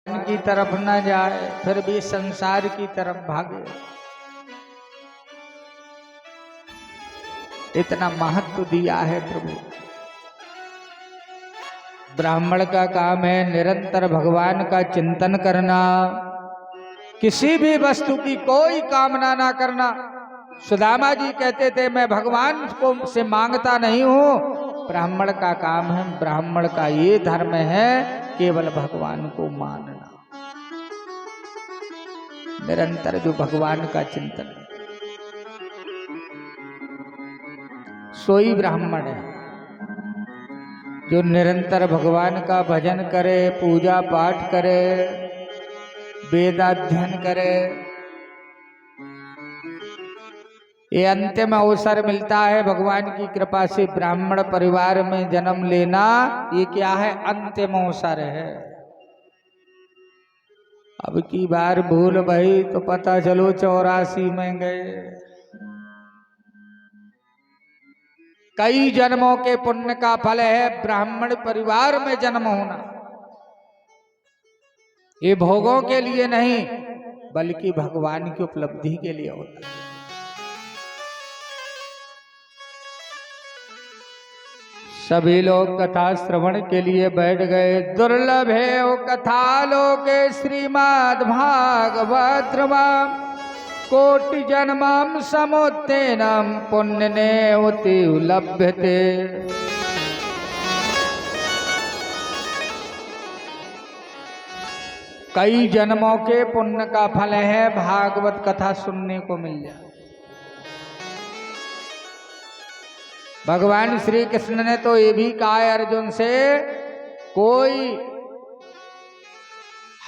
की तरफ न जाए, फिर भी संसार की तरफ भागे। इतना महत्व दिया है प्रभु। ब्राह्मण का काम है निरंतर भगवान का चिंतन करना, किसी भी वस्तु की कोई कामना ना करना। सुदामा जी कहते थे मैं भगवान को से मांगता नहीं हूं। ब्राह्मण का काम है, ब्राह्मण का ये धर्म है केवल भगवान को मानना, निरंतर जो भगवान का चिंतन, सोई ब्राह्मण है जो निरंतर भगवान का भजन करे, पूजा पाठ करे, वेदाध्ययन करे। ये अंतिम अवसर मिलता है भगवान की कृपा से ब्राह्मण परिवार में जन्म लेना। ये क्या है? अंतिम अवसर है। अब की बार भूल भई तो पता चलो 84 में गए। कई जन्मों के पुण्य का फल है ब्राह्मण परिवार में जन्म होना। ये भोगों के लिए नहीं बल्कि भगवान की उपलब्धि के लिए होता है। सभी लोग कथा श्रवण के लिए बैठ गए। दुर्लभ है वो कथा लोके श्रीमद् भागवत कोटि जन्मम समुत्थानम पुण्यनेवति लभ्यते। कई जन्मों के पुण्य का फल है भागवत कथा सुनने को मिल जाए। भगवान श्री कृष्ण ने तो ये भी कहा है अर्जुन से, कोई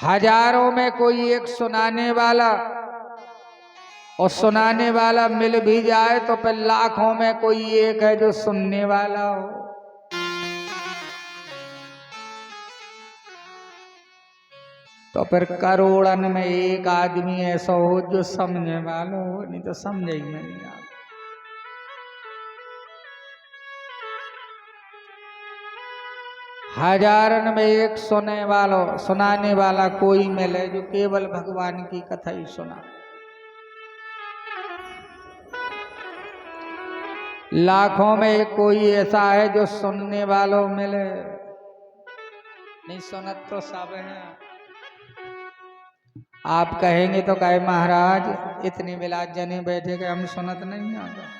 हजारों में कोई एक सुनाने वाला और सुनाने वाला मिल भी जाए तो फिर लाखों में कोई एक है जो सुनने वाला हो। तो फिर करोड़न में एक आदमी ऐसा हो जो समझने वाला हो, नहीं तो समझे ही नहीं आप। हजारन में एक सुनाने वाला कोई मिले जो केवल भगवान की कथा ही सुना। लाखों में एक कोई ऐसा है जो सुनने वालों मिले। नहीं सुनत तो सब है। आप कहेंगे तो कहे महाराज इतनी बिलात जने बैठे के हम सुनत नहीं आता।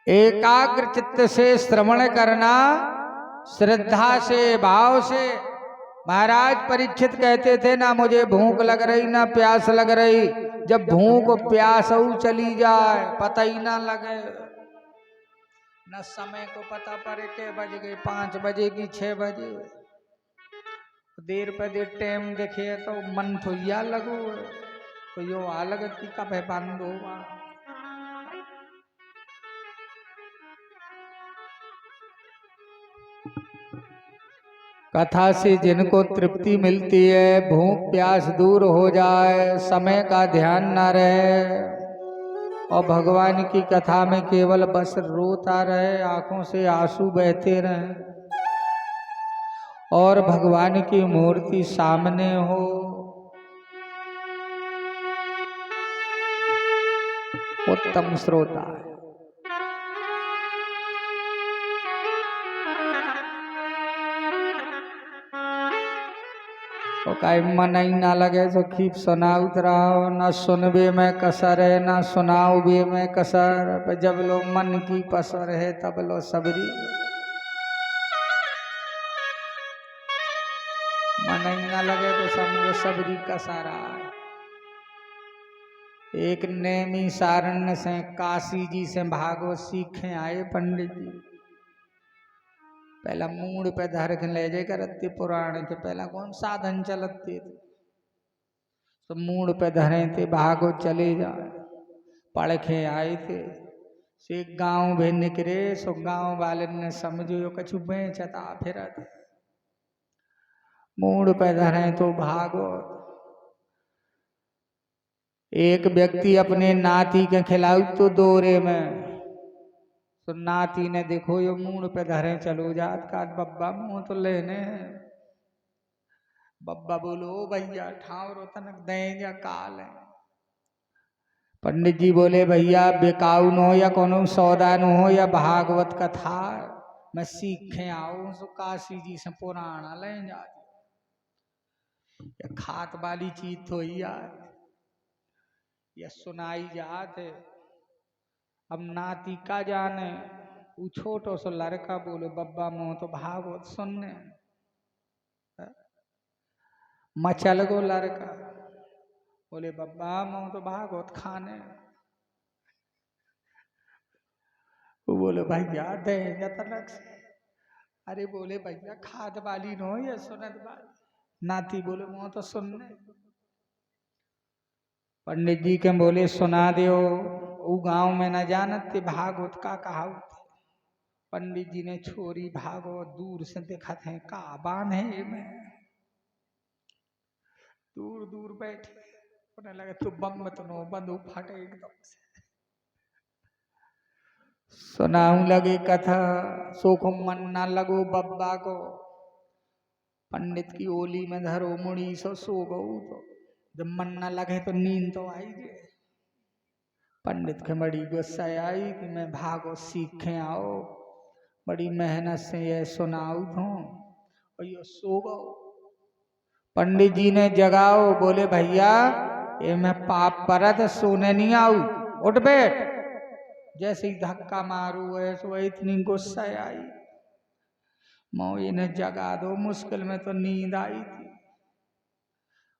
एकाग्र चित्त से श्रवण करना, श्रद्धा से, भाव से। महाराज परीक्षित कहते थे ना मुझे भूख लग रही ना प्यास लग रही। जब भूख प्यास चली जाए पता ही ना लगे, न समय को पता पड़े के बज गए 5 बजे की 6 बजे। देर पे देर टाइम देखे तो मन तो या लगो तो यो अलग की कब है बंद हुआ। कथा से जिनको तृप्ति मिलती है, भूख प्यास दूर हो जाए, समय का ध्यान न रहे और भगवान की कथा में केवल बस रोता रहे, आंखों से आंसू बहते रहे और भगवान की मूर्ति सामने हो, उत्तम श्रोता है। तो कहीं मन ही ना लगे तो खीप सुनाउत रहो, न सुनबे में कसर है न सुनाओ बे में कसर। पर जब लो मन की पसर है तब लो सबरी। मन ही ना लगे तो समझो सबरी कसरा। एक नेमी सारण्य से काशी जी से भागवत सीखे आए पंडित जी। पहला मूड पे धर के ले जाए करते पुराण के पहला कौन साधन चलते थे तो मूड पे धरे थे भागवत चले जाए। पढ़ के आए थे से गांव भी निकले सो गांव वाले ने समझो कछु बेचता फिर मूड पे धरे तो भागवत। एक व्यक्ति अपने नाती के खिलाऊ तो दौरे में तो नाती ने देखो यो मूड पे धरे चलो जात का बब्बा मुँह तो लेने हैं बब्बा बोलो भैया ठावरो तनक दें या काल है। पंडित जी बोले भैया बेकाऊ न हो या कोनो सौदा न हो या भागवत कथा मैं सीखे आऊं सो काशी जी से पुराना ले जा खात वाली चीज तो ही यार या सुनाई जात है। अब नाती का जाने वो छोटो सो लड़का बोले बब्बा मोह तो भागवत सुनने मचल गो लड़का बोले बब्बा मोह तो भागवत खाने। वो बोले भैया दे तलक से। अरे बोले भैया खाद वाली नो या सुनत वाली। नाती बोले मोह तो सुनने। पंडित जी के बोले सुना दियो वो गांव में न जानते भागवत का कहावत। पंडित जी ने छोरी भागवत दूर से देखा थे का बांधे में दूर दूर बैठे उन्हें लगे तू बम मत नो बंदूक फटे एकदम से। सुनाऊं लगे कथा सोखो मन न लगो बब्बा को पंडित की ओली में धरो मुड़ी सो गऊ तो जब मन न लगे तो नींद तो आई गए। पंडित के बड़ी गुस्सा आई कि मैं भागो सीखे आओ बड़ी मेहनत से ये सुनाऊ तो और ये सो गओ। पंडित जी ने जगाओ बोले भैया ये मैं पाप परत सोने नहीं आऊ उठ बैठ। जैसे ही धक्का मारू है सो इतनी गुस्सा आई मो इन्हें जगा दो मुश्किल में तो नींद आई थी।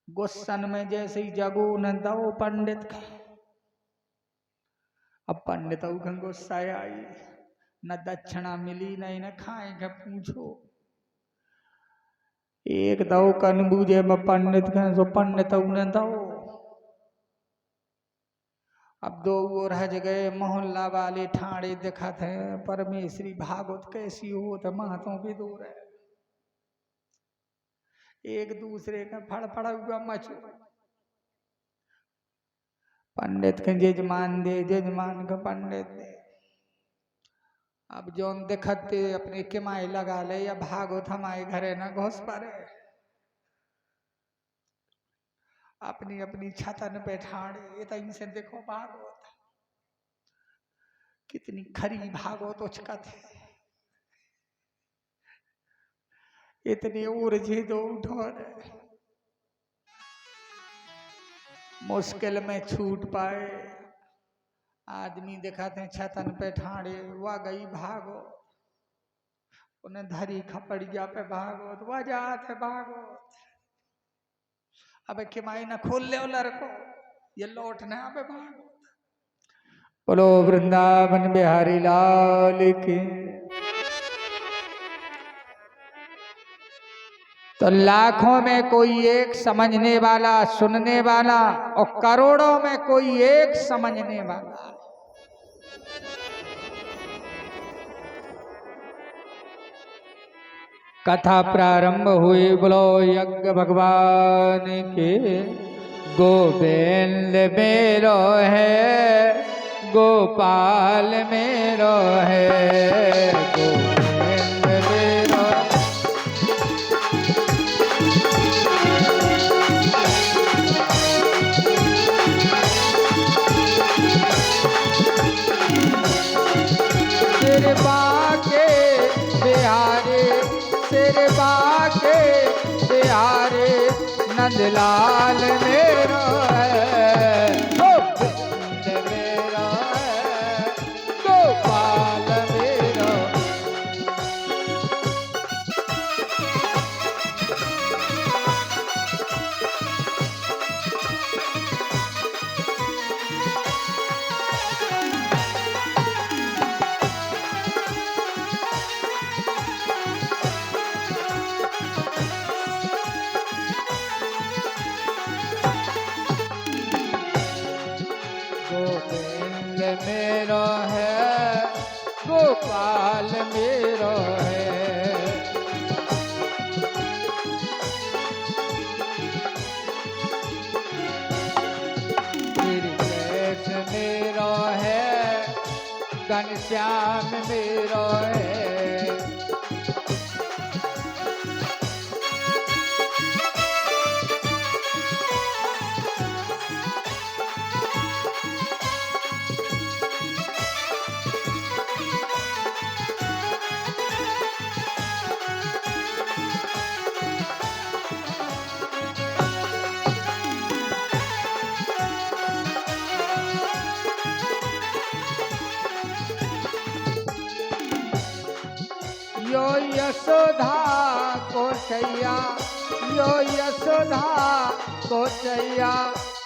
गुस्सन में जैसे ही जगो न दो पंडित के। अब पंडित गुस्सा आई न दक्षिणा मिली न इन्हें खाएंगे पूछो। एक दो कन बूझे में पंडित के सो पंडित ने दो। अब दो वो रह गए मोहल्ला वाले ठाणे दिखा थे परमेश्वरी भागवत कैसी हो तो महतों की दूर है। एक दूसरे का फड़फड़ा हुआ मचो। पंडित के जजमान दे जजमान के पंडित दे। अब जोन दिखते अपने किमाई लगा ले या भागवत हमारे घरे न घुस पड़े। अपनी अपनी छतन पे ठाणे तई से देखो भागवत कितनी खरी भागवत उचकत है। इतनी ऊर्जे दो उठोर मुश्किल में छूट पाए। आदमी दिखाते छतन पे ठाणे वह गई भागो उन्हें धरी खपड़िया पे भागवत वह जाते भागवत। अबे किमाई न खोल ले लड़को ये लौटने अबे भागवत। बोलो वृंदावन बिहारी लाल की। तो लाखों में कोई एक समझने वाला सुनने वाला और करोड़ों में कोई एक समझने वाला। कथा प्रारंभ हुई बोलो यज्ञ भगवान के। गोविंद मेरो है गोपाल मेरो है गोविंद मेरो। सिर बाके बिहारे सिर बाके बिहारे नंदलाल मेरो है गोविंद मेरो है गोपाल मेरो। गोविंद मेरो है गोपाल मेरो है। गिरिकेश मेरो है घनश्याम मेरो है। यशोधा को छैया, यो यशोधा को छैया,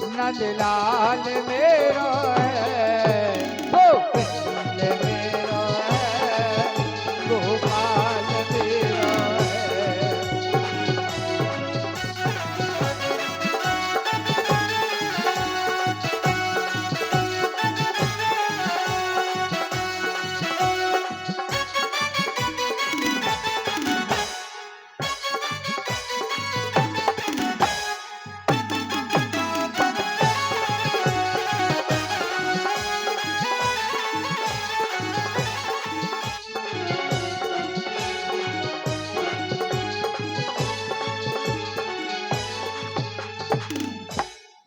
नंदलाल मेरो है, वो कृष्ण मेरो है, गोपाल मेरो है।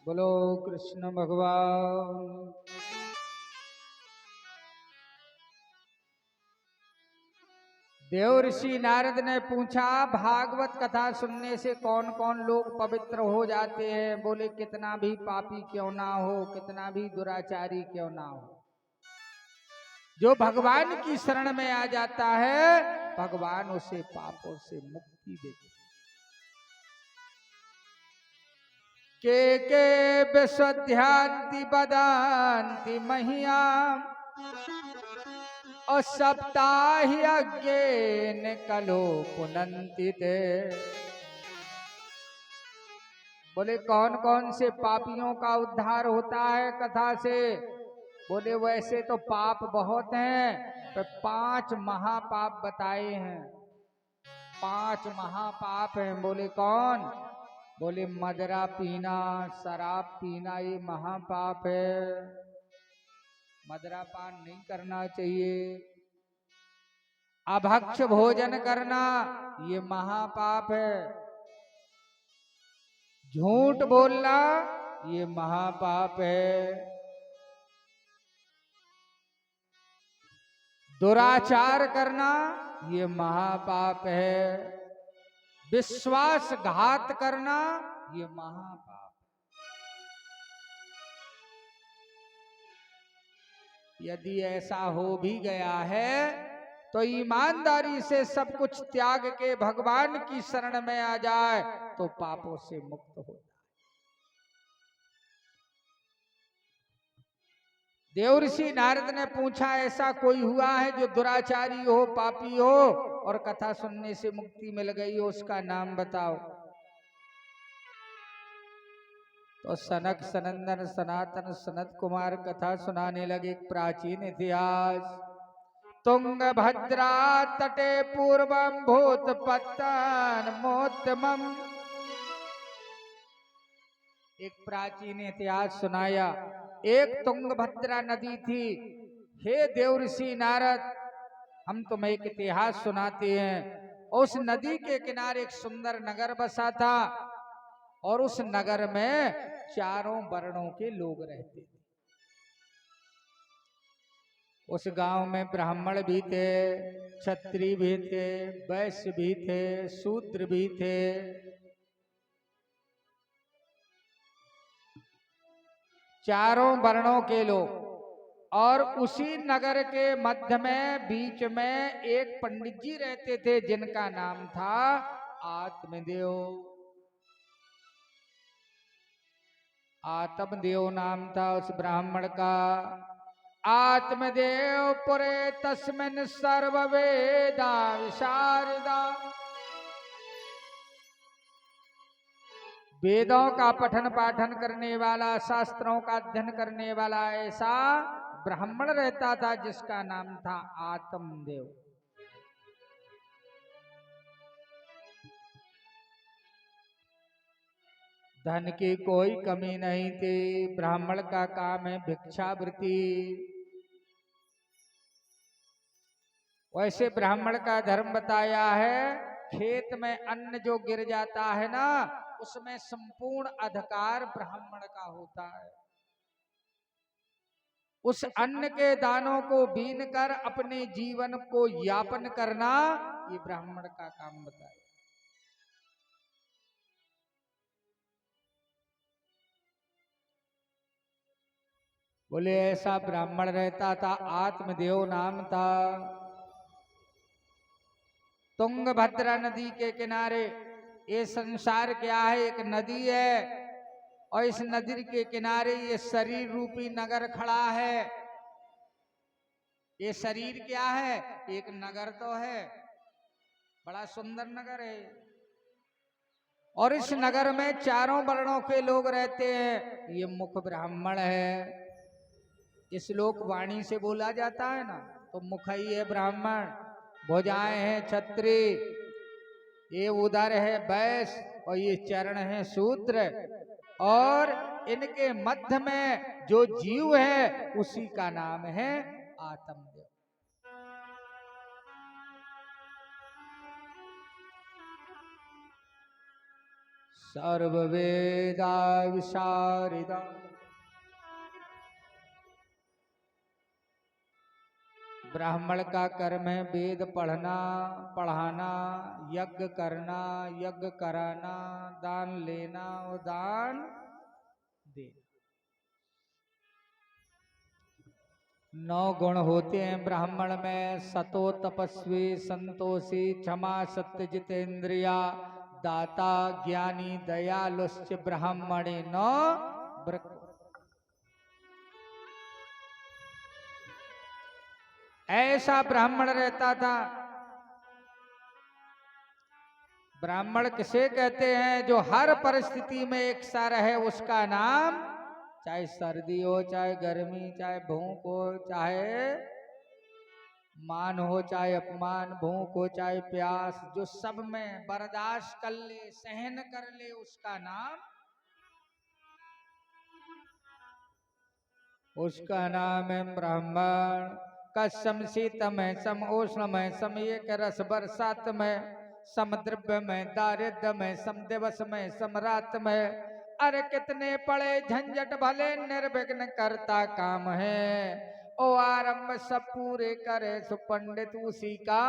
बोलो कृष्ण भगवान। देव ऋषि नारद ने पूछा, भागवत कथा सुनने से कौन कौन लोग पवित्र हो जाते हैं? बोले, कितना भी पापी क्यों ना हो, कितना भी दुराचारी क्यों ना हो, जो भगवान की शरण में आ जाता है, भगवान उसे पापों से मुक्ति देते हैं। के विशुद्ध्यांति बदान्ति मह्याम् और सप्ताहि अज्ञेन कलो पुनन्ति ते। बोले, कौन कौन से पापियों का उद्धार होता है कथा से? बोले, वैसे तो पाप बहुत हैं, पर 5 महापाप बताए हैं। 5 महापाप हैं। बोले, कौन? बोले, मदरा पीना, शराब पीना, ये महापाप है, मदरा पान नहीं करना चाहिए। अभक्ष भोजन करना, ये महापाप है। झूठ बोलना, ये महापाप है। दुराचार करना, ये महापाप है। विश्वासघात करना, ये महापाप। यदि ऐसा हो भी गया है तो ईमानदारी से सब कुछ त्याग के भगवान की शरण में आ जाए तो पापों से मुक्त हो जाए। देव ऋषि नारद ने पूछा, ऐसा कोई हुआ है जो दुराचारी हो, पापी हो और कथा सुनने से मुक्ति मिल गई हो? उसका नाम बताओ। तो सनक सनंदन सनातन सनत कुमार कथा सुनाने लगे। प्राचीन इतिहास। तुंगभद्रा तटे पूर्वम भूत पत्तन मोत्तमम। एक प्राचीन इतिहास सुनाया। एक तुंगभद्रा नदी थी। हे देव ऋषि नारद, हम तुम्हें एक इतिहास सुनाते हैं। उस नदी के किनारे एक सुंदर नगर बसा था और उस नगर में चारों वर्णों के लोग रहते थे। उस गांव में ब्राह्मण भी थे, क्षत्रिय भी थे, वैश्य भी थे, शूद्र भी थे। चारों वर्णों के लोग। और उसी नगर के मध्य में बीच में एक पंडित जी रहते थे जिनका नाम था आत्मदेव। आत्मदेव नाम था उस ब्राह्मण का। आत्मदेव पुरे तस्मिन् सर्ववेदा विशारदा। वेदों का पठन पाठन करने वाला, शास्त्रों का अध्ययन करने वाला ऐसा ब्राह्मण रहता था जिसका नाम था आत्मदेव। धन की कोई कमी नहीं थी। ब्राह्मण का काम है भिक्षावृत्ति। वैसे ब्राह्मण का धर्म बताया है, खेत में अन्न जो गिर जाता है ना, उसमें संपूर्ण अधिकार ब्राह्मण का होता है। उस अन्न के दानों को बीन कर अपने जीवन को यापन करना, ये ब्राह्मण का काम बताया। बोले, ऐसा ब्राह्मण रहता था, आत्मदेव नाम था। तुंगभद्रा नदी के किनारे। ये संसार क्या है? एक नदी है और इस नदी के किनारे ये शरीर रूपी नगर खड़ा है। ये शरीर क्या है? एक नगर तो है, बड़ा सुंदर नगर है। और इस नगर में चारों वर्णों के लोग रहते हैं। ये मुख ब्राह्मण है, इस लोक वाणी से बोला जाता है ना, तो मुख ही है ब्राह्मण, भुजाएं हैं क्षत्रिय, ये उदर है वैश्य और ये चरण है शूद्र। और इनके मध्य में जो जीव है उसी का नाम है आत्मदेव। सर्ववेदा विशारदा ब्राह्मण का कर्म है वेद पढ़ना पढ़ाना, यज्ञ करना, यज्ञ कराना, दान लेना और दान देना। 9 गुण होते हैं ब्राह्मण में। सतो तपस्वी, संतोषी, क्षमा, सत्य, जितेंद्रिया, दाता, ज्ञानी, दयालुश्च ब्राह्मणे न ब्रह्म। ऐसा ब्राह्मण रहता था। ब्राह्मण किसे कहते हैं? जो हर परिस्थिति में एक सा रहे, उसका नाम, चाहे सर्दी हो, चाहे गर्मी, चाहे भूख हो, चाहे मान हो, चाहे अपमान, भूख हो, चाहे प्यास, जो सब में बर्दाश्त कर ले, सहन कर ले, उसका नाम, उसका नाम है ब्राह्मण। कसम शीतम है, सम उष्ण में, सम एक रस बरसात में, सम द्रव्य में, दारिद्र में, सम दिवस में, सम रात में। अरे कितने पड़े झंझट भले निर्विघ्न करता काम है। ओ आरंभ सब पूरे करे सो पंडित उसी का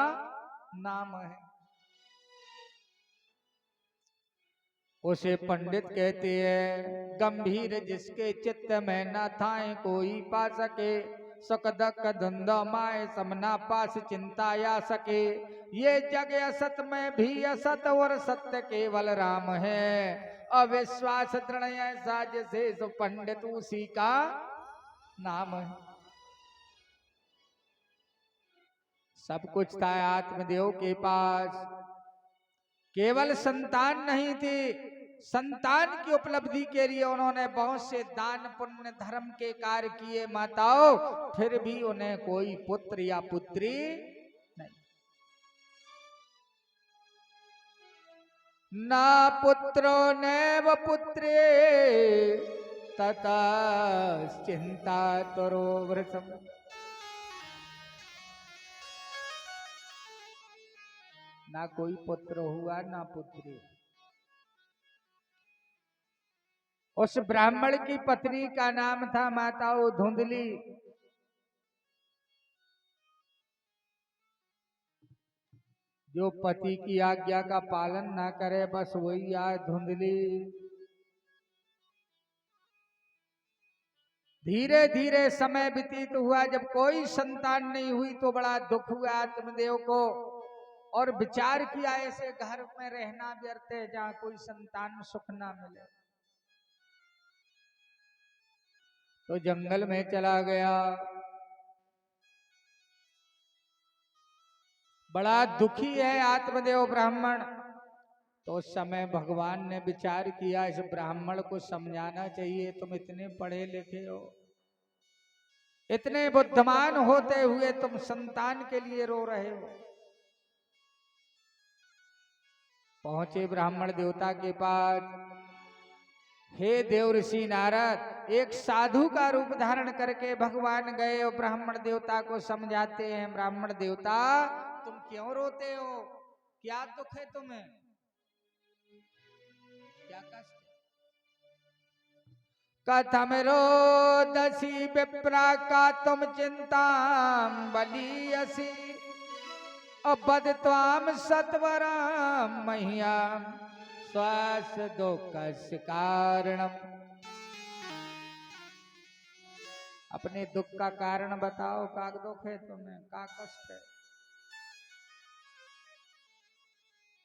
नाम है। उसे पंडित कहते हैं। गंभीर जिसके चित्त में न थाए कोई पा सके, सुख दुख धुंधा माए समना पास चिंता या सके। ये जग असत में भी असत और सत्य केवल राम है। अविश्वास दृढ़ ऐसा जैसे सो पंडित उसी का नाम है। सब कुछ था आत्मदेव के पास, केवल संतान नहीं थी। संतान की उपलब्धि के लिए उन्होंने बहुत से दान पुण्य धर्म के कार्य किए माताओं, फिर भी उन्हें कोई पुत्र या पुत्री नहीं। ना पुत्रो नैव पुत्रे तथा चिंता तरो वृषम। ना कोई पुत्र हुआ ना पुत्री। उस ब्राह्मण की पत्नी का नाम था माताओं धुंधली। जो पति की आज्ञा का पालन ना करे, बस वही आज धुंधली। धीरे धीरे समय व्यतीत हुआ, जब कोई संतान नहीं हुई तो बड़ा दुख हुआ आत्मदेव को, और विचार किया ऐसे घर में रहना व्यर्थ है जहाँ कोई संतान सुख ना मिले। तो जंगल में चला गया। बड़ा दुखी है आत्मदेव ब्राह्मण। तो उस समय भगवान ने विचार किया, इस ब्राह्मण को समझाना चाहिए, तुम इतने पढ़े लिखे हो, इतने बुद्धिमान होते हुए तुम संतान के लिए रो रहे हो। पहुंचे ब्राह्मण देवता के पास। हे देव ऋषि नारद, एक साधु का रूप धारण करके भगवान गए और ब्राह्मण देवता को समझाते हैं। ब्राह्मण देवता, तुम क्यों रोते हो? क्या दुख है तुम्हें? क्या कष्ट? कथम रोदसी विप्रा का तुम चिंता बलियसी, बद त्वाम सत्वराम मैया श्वास दुख कारणम। अपने दुख का कारण बताओ, का दुख है तुम्हें, का कष्ट है?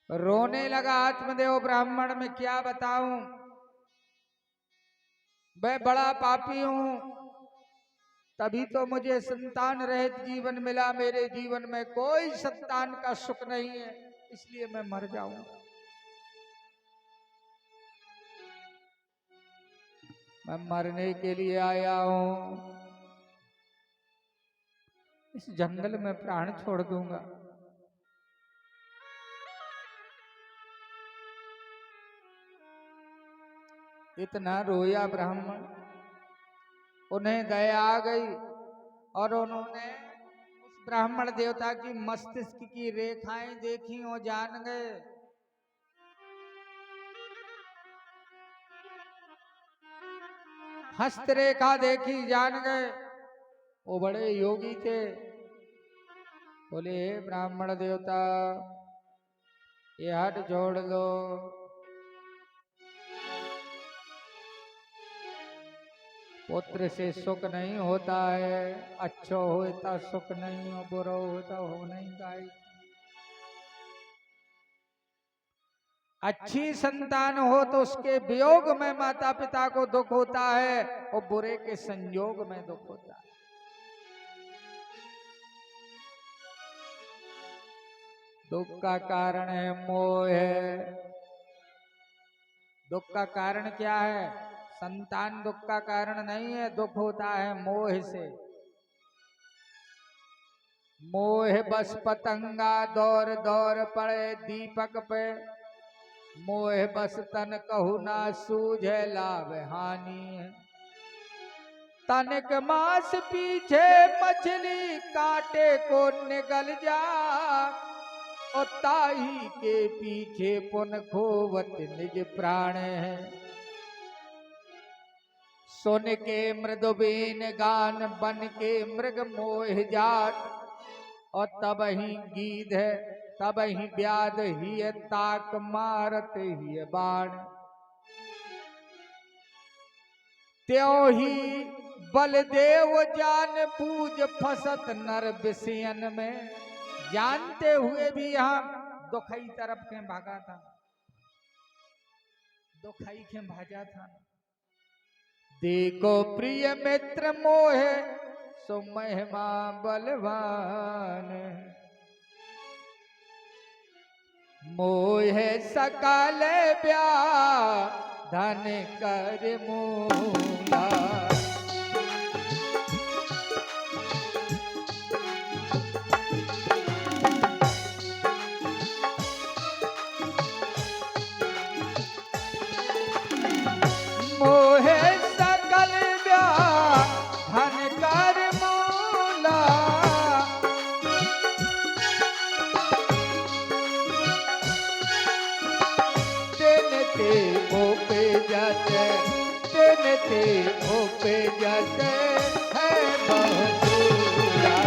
रोने लगा आत्मदेव ब्राह्मण। में क्या बताऊं, मैं बड़ा पापी हूं, तभी तो मुझे संतान रहित जीवन मिला। मेरे जीवन में कोई संतान का सुख नहीं है, इसलिए मैं मर जाऊं। मैं मरने के लिए आया हूं, इस जंगल में प्राण छोड़ दूंगा। इतना रोया ब्राह्मण, उन्हें दया आ गई और उन्होंने उस ब्राह्मण देवता की मस्तिष्क की रेखाएं देखी और जान गए हस्तरेखा देखी, जान गए। वो बड़े योगी थे। बोले हे ब्राह्मण देवता, ये हट जोड़ दो। पुत्र से सुख नहीं होता है, अच्छो होता सुख नहीं हो, बुरो होता हो नहीं गाई। अच्छी संतान हो तो उसके वियोग में माता पिता को दुख होता है, और बुरे के संयोग में दुख होता है। दुख का कारण है मोह है। दुख का कारण क्या है? संतान दुख का कारण नहीं है, दुख होता है मोह से। मोह बस पतंगा दौर दौर पड़े दीपक पे, मोह बस तन कहू ना सूझे लाभ हानि। तनिक मास पीछे मछली कांटे को निगल जा, और ताही के पीछे पुन खोवत निज प्राण है। सुन के मृदुबेन गान बन के मृग मोह जात, और तब ही गीध तब ही व्याध ही ताक मारत ही बाण। त्यों ही बलदेव जान पूज फसत नर विषयन में। जानते हुए भी यहाँ दुखई तरफ के भागा था, दुखई के भाजा था। देखो प्रिय मित्र मोह सो महिमा बलवान, मोह सकल ब्या धन कर मूला। मोह सकल ब्या धन कर मूला, ते ओपे जाते ते ओपे जाते है बहुसूरा।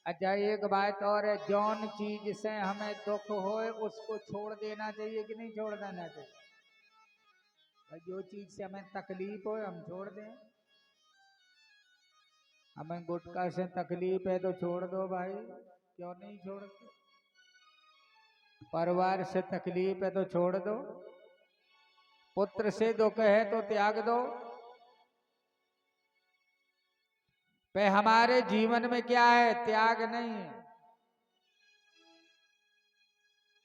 अच्छा एक बात और है, जौन चीज से हमें दुख होए उसको छोड़ देना चाहिए कि नहीं छोड़ देना चाहिए? जो चीज से हमें तकलीफ हो हम छोड़ दें। हमें गुटखा से तकलीफ है तो छोड़ दो भाई, क्यों नहीं छोड़ते? परिवार से तकलीफ है तो छोड़ दो, पुत्र से दुख है तो त्याग दो। पे हमारे जीवन में क्या है? त्याग नहीं है,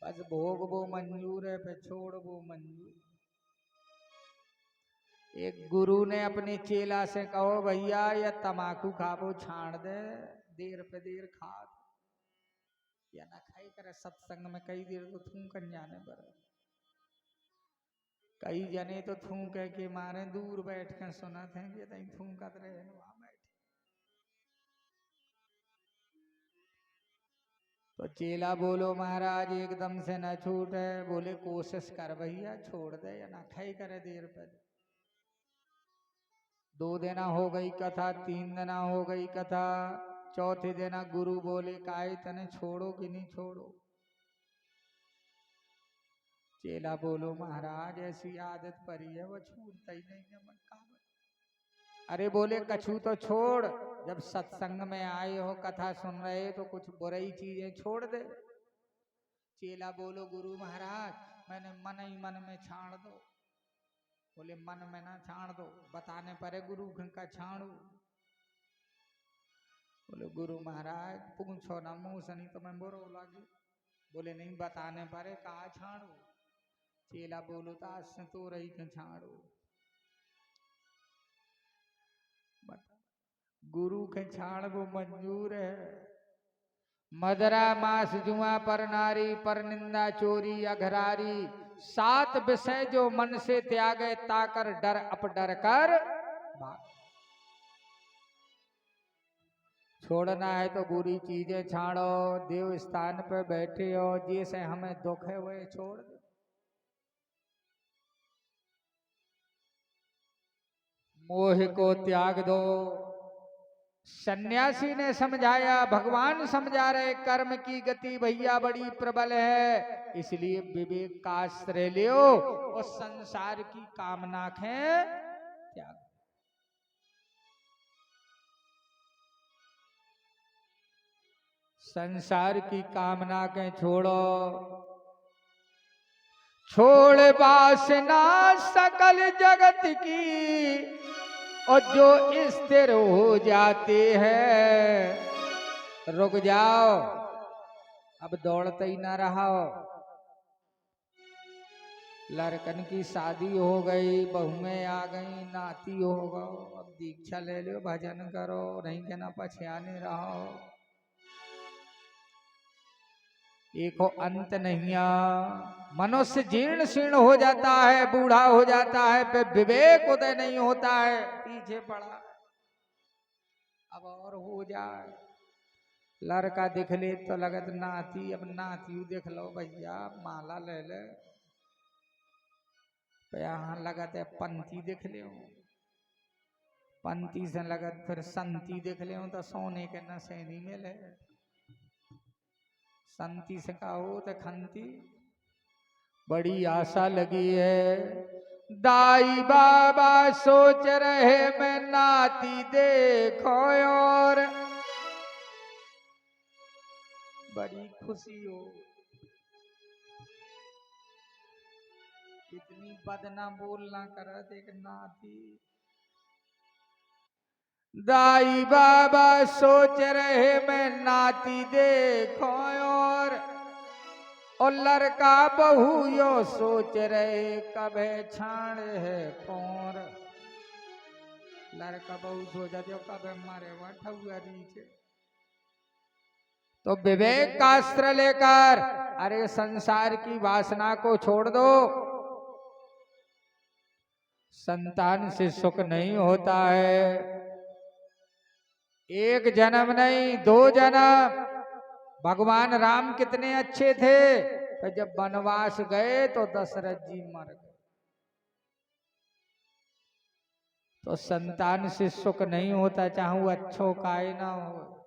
बस भोग वो मंजूर है, पे छोड़ वो मंजूर। एक गुरु ने अपने चेला से कहो भैया या तमाकू खाबो छाड़ दे, देर पे देर खा या ना खाई करे। सत्संग में कई देर तो थू कर जाने पर, कई जने तो थू कह के मारे दूर बैठ कर सुना थे कि तई थू कर रहे वहां बैठे। तो चेला बोलो महाराज एकदम से न छूटे। बोले कोशिश कर भैया छोड़ दे या ना खाई करे देर पे। 2 दिन हो गई कथा, 3 दिन हो गई कथा, चौथे दिन गुरु बोले काहे तने छोड़ो कि नहीं छोड़ो? चेला बोलो महाराज ऐसी आदत परी है वो छूटता ही नहीं है मन का। अरे बोले कछू तो छोड़, जब सत्संग में आए हो कथा सुन रहे हो तो कुछ बुरी चीजें छोड़ दे। चेला बोलो गुरु महाराज मैंने मन ही मन में छाड़ दो। बोले मन में ना छाड़ दो, बताने परे गुरु का छाड़ू। बोले गुरु महाराज पूछो ना मुंह से नहीं तो मैं बुरो लगी। बोले नहीं बताने परे कहा छाड़ू। चेला बोलो तो आज से तो रही के छाड़ू। गुरु के छाड़ वो मंजूर है। मदरा मास जुआ पर नारी, पर निंदा चोरी अघरारी, 7 विषय जो मन से त्यागे ताकर डर अप डर कर भाग। छोड़ना है तो बुरी चीजें छाड़ो। देव स्थान पर बैठे हो जैसे हमें दुख है वह छोड़ दो। मोह को त्याग दो। सन्यासी ने समझाया, भगवान समझा रहे कर्म की गति भैया बड़ी प्रबल है, इसलिए विवेक का आश्रय लियो और संसार की कामना के त्याग। संसार की कामना के छोड़ो। छोड़ वासना सकल जगत की और जो स्थिर हो जाते हैं। रुक जाओ, अब दौड़ते ही ना रहो। लड़कन की शादी हो गई, बहुएं आ गई, नाती हो गो, अब दीक्षा ले लो, भजन करो, नहीं के ना पछयाने रहो। एको अंत नहीं। मनुष्य जीर्ण शीर्ण हो जाता है, बूढ़ा हो जाता है, पे विवेक उदय नहीं होता है, पीछे पड़ा। अब और हो जाए, लड़का दिख ले तो लगत नाती, अब नाती देख लो भैया माला ले ले। यहाँ लगत है पंथी देख ले, पंथी से लगत फिर संती देख ले तो सोने के नशे नहीं मिले। संती से कहो तो खंती। बड़ी आशा लगी है। दाई बाबा सोच रहे मैं नाती देखो और बड़ी खुशी हो। इतनी बदना बोलना कर देख नाती। दाई बाबा सोच रहे मैं नाती देखो और लड़का बहू यो सोच रहे कबे छाण है कौर। लड़का बहू सोचा जो कबे मारे हुआ नीचे। तो विवेक का अस्त्र लेकर अरे संसार की वासना को छोड़ दो। संतान से सुख नहीं होता है। एक जन्म नहीं 2 जन्म। भगवान राम कितने अच्छे थे, तो जब वनवास गए तो दशरथ जी मर गए। तो संतान से सुख नहीं होता, चाहे वो अच्छो काय ना हो।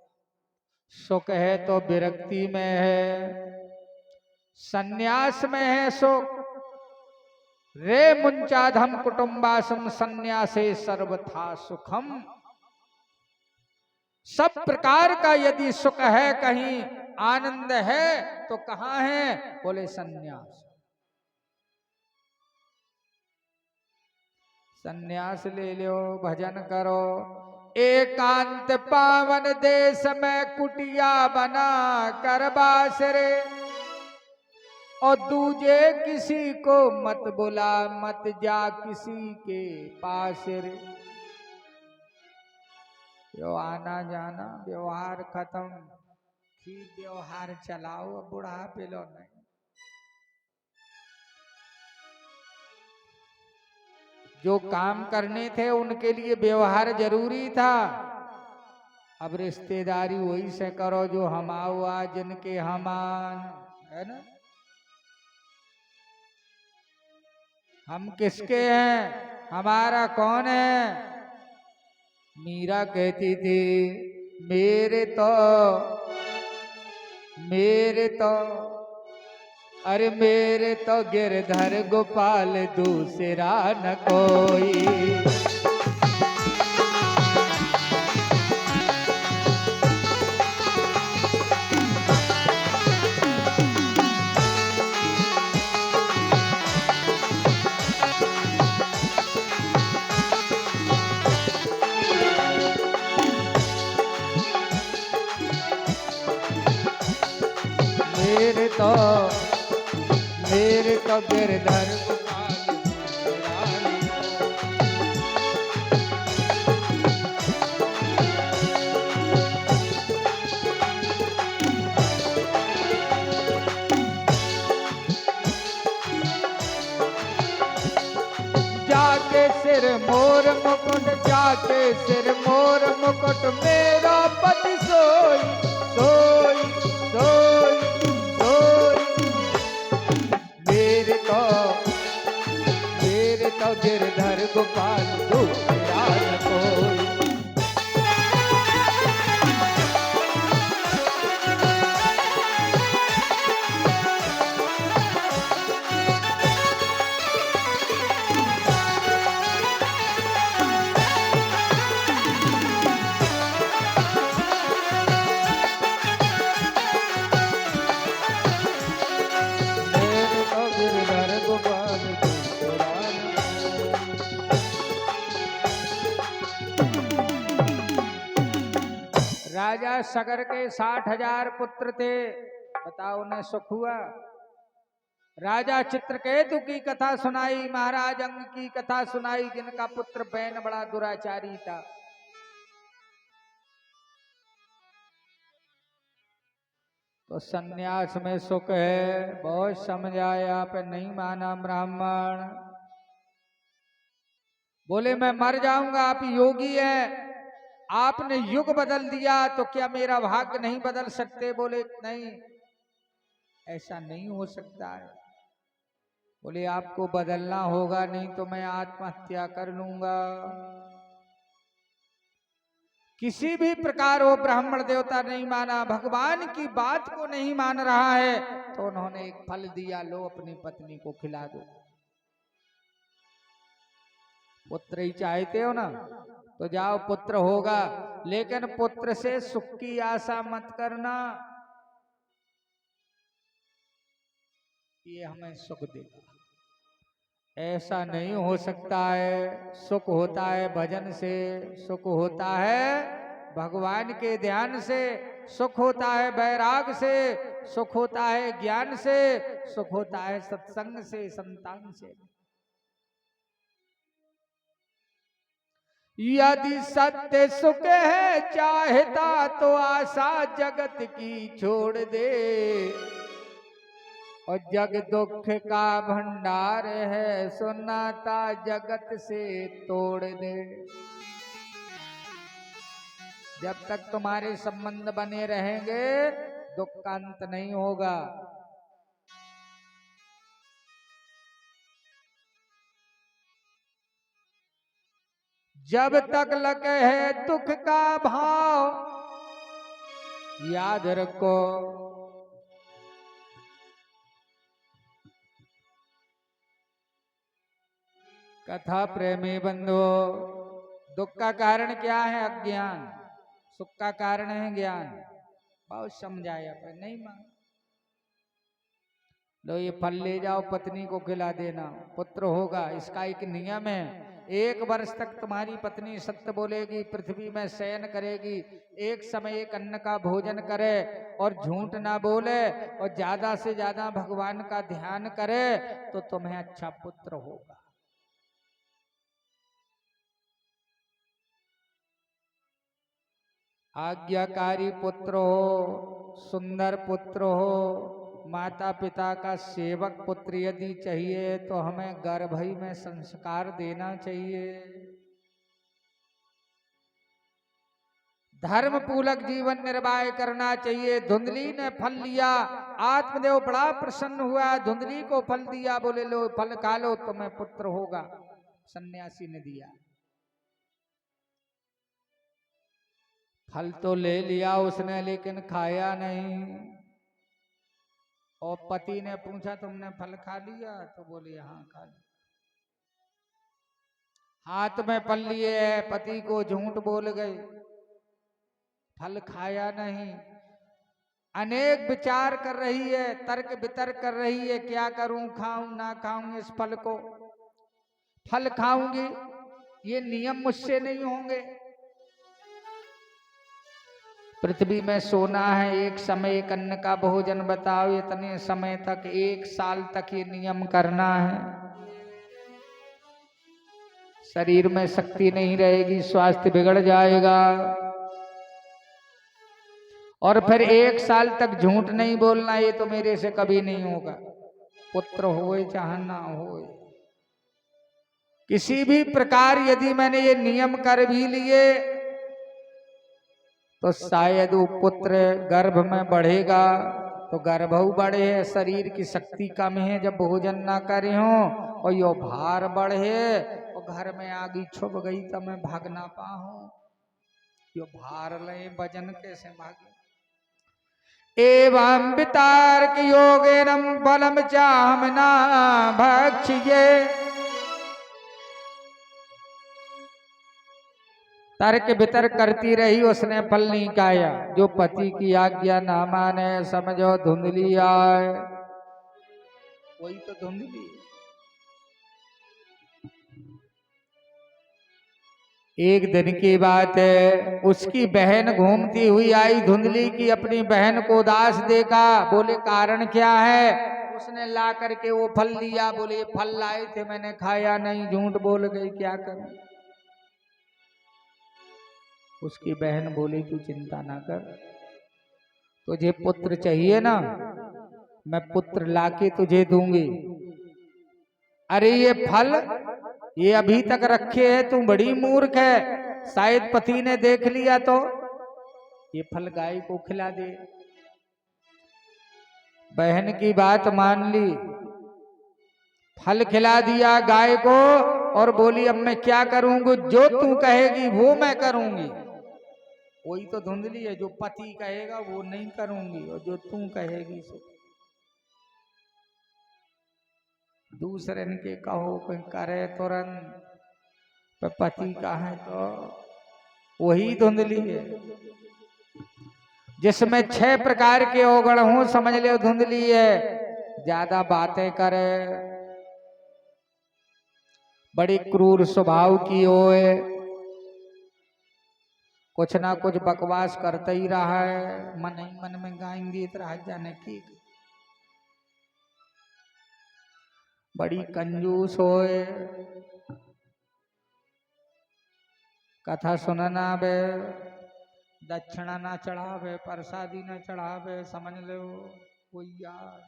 सुख है तो विरक्ति में है, सन्यास में है सुख। रे मुंचाधम कुटुंबासम सन्यासे सर्वथा सुखम। सब प्रकार का यदि सुख है, कहीं आनंद है तो कहां है? बोले सन्यास। सन्यास ले लो, भजन करो। एकांत पावन देश में कुटिया बना कर बास रे, और दूजे किसी को मत बुला, मत जा किसी के पास रे। यो आना जाना व्यवहार खत्म, ठीक व्यवहार चलाओ, अब बुढ़ापे लो नहीं। जो काम करने थे उनके लिए व्यवहार जरूरी था। अब रिश्तेदारी वही से करो जो हमावा जिनके हमान, है ना। हम किसके हैं, हमारा कौन है। मीरा कहती थी मेरे तो अरे मेरे तो गिरधर गोपाल दूसरा न कोई। मेरे तो गिरधर गोपाल दूसरा न जाके सिर मोर मुकुट, जाके सिर मोर मुकुट, मेरा पति सोई सोई सोई सोई। मेरे तो गिरधर गोपाल दूसरा न कोई। राजा सगर के 60,000 पुत्र थे, बताओ उन्हें सुख हुआ? राजा चित्रकेतु की कथा सुनाई, महाराज अंग की कथा सुनाई, जिनका पुत्र बैन बड़ा दुराचारी था। तो सन्यास में सुख है, बहुत समझाया पर नहीं माना ब्राह्मण। बोले मैं मर जाऊंगा, आप योगी है, आपने युग बदल दिया तो क्या मेरा भाग्य नहीं बदल सकते? बोले नहीं, ऐसा नहीं हो सकता है। बोले आपको बदलना होगा, नहीं तो मैं आत्महत्या कर लूंगा। किसी भी प्रकार वो ब्राह्मण देवता नहीं माना, भगवान की बात को नहीं मान रहा है। तो उन्होंने एक फल दिया, लो अपनी पत्नी को खिला दो। पुत्र ही चाहते हो ना, तो जाओ पुत्र होगा, लेकिन पुत्र से सुख की आशा मत करना, ये हमें सुख देगा। ऐसा नहीं हो सकता है। सुख होता है भजन से, सुख होता है भगवान के ध्यान से, सुख होता है वैराग से, सुख होता है ज्ञान से, सुख होता है सत्संग से, संतान से। यदि सत्य सुख है चाहता तो आशा जगत की छोड़ दे, और जग दुख का भंडार है सुनाता जगत से तोड़ दे। जब तक तुम्हारे संबंध बने रहेंगे दुख का अंत नहीं होगा। जब तक लगे है दुख का भाव याद रखो, कथा प्रेमी बंधु, दुख का कारण क्या है? अज्ञान। सुख का कारण है ज्ञान। बहुत समझाया पर नहीं मान। लो ये फल ले जाओ, पत्नी को खिला देना, पुत्र होगा। इसका एक नियम है, 1 वर्ष तक तुम्हारी पत्नी सत्य बोलेगी, पृथ्वी में शयन करेगी, एक समय एक अन्न का भोजन करे और झूठ ना बोले, और ज्यादा से ज्यादा भगवान का ध्यान करे, तो तुम्हें अच्छा पुत्र होगा। आज्ञाकारी पुत्र हो, सुंदर पुत्र हो, माता पिता का सेवक पुत्र यदि चाहिए तो हमें गर्भ ही में संस्कार देना चाहिए। धर्म पूलक जीवन निर्वाह करना चाहिए। धुंधली ने फल लिया, आत्मदेव बड़ा प्रसन्न हुआ, धुंधली को फल दिया, बोले लो फल खा लो तुम्हें पुत्र होगा। सन्यासी ने दिया, फल तो ले लिया उसने लेकिन खाया नहीं। और पति ने पूछा तुमने फल खा लिया? तो बोली हाँ खा लिया। हाथ में फल लिए है, पति को झूठ बोल गई, फल खाया नहीं। अनेक विचार कर रही है, तर्क वितर्क कर रही है, क्या करूं, खाऊं ना खाऊं इस फल को। फल खाऊंगी, ये नियम मुझसे नहीं होंगे। पृथ्वी में सोना है, एक समय एक अन्न का भोजन, बताओ इतने समय तक, 1 साल तक ये नियम करना है। शरीर में शक्ति नहीं रहेगी, स्वास्थ्य बिगड़ जाएगा। और फिर 1 साल तक झूठ नहीं बोलना, ये तो मेरे से कभी नहीं होगा, पुत्र होए चाहे ना होए। किसी भी प्रकार यदि मैंने ये नियम कर भी लिए तो शायद वो पुत्र गर्भ में बढ़ेगा तो गर्भऊ बढ़े, शरीर की शक्ति कम है जब भोजन ना करे हो, और यो भार बढ़े और घर में आगी छुप गई तो मैं भाग ना पाऊं, यो भार ले वजन कैसे भागे। एवं वितार्क योगेनम बलम चाहमना भक्षिये। तर्क वितर्क करती रही, उसने फल नहीं खाया। जो पति की आज्ञा ना माने समझो धुंधली आए, वही तो धुंधली। एक दिन की बात है, उसकी बहन घूमती हुई आई धुंधली की, अपनी बहन को उदास देखा, बोले कारण क्या है? उसने ला करके वो फल लिया, बोले फल लाए थे मैंने खाया नहीं, झूठ बोल गई, क्या करूं। उसकी बहन बोली तू चिंता ना कर, तुझे पुत्र चाहिए ना, मैं पुत्र लाके तुझे दूंगी। अरे ये फल ये अभी तक रखे है, तू बड़ी मूर्ख है, शायद पति ने देख लिया तो ये फल गाय को खिला दे। बहन की बात मान ली, फल खिला दिया गाय को और बोली अब मैं क्या करूंगी, जो तू कहेगी वो मैं करूंगी। वही तो धुंधली है, जो पति कहेगा वो नहीं करूंगी और जो तू कहेगी सो। दूसरे के कहो कोई करे तुरंत, पर पति का है तो वही धुंधली है। जिसमें 6 प्रकार के अवगुण हो समझ ले धुंधली है। ज्यादा बातें करे, बड़ी क्रूर स्वभाव की होए, कुछ ना कुछ बकवास करता ही रहा है, मन ही मन में गाएंगे इतना जाने की। बड़ी कंजूस होए, कथा सुनना बे, दक्षिणा ना चढ़ावे, प्रसादी ना चढ़ावे, समझ लो कोई यार।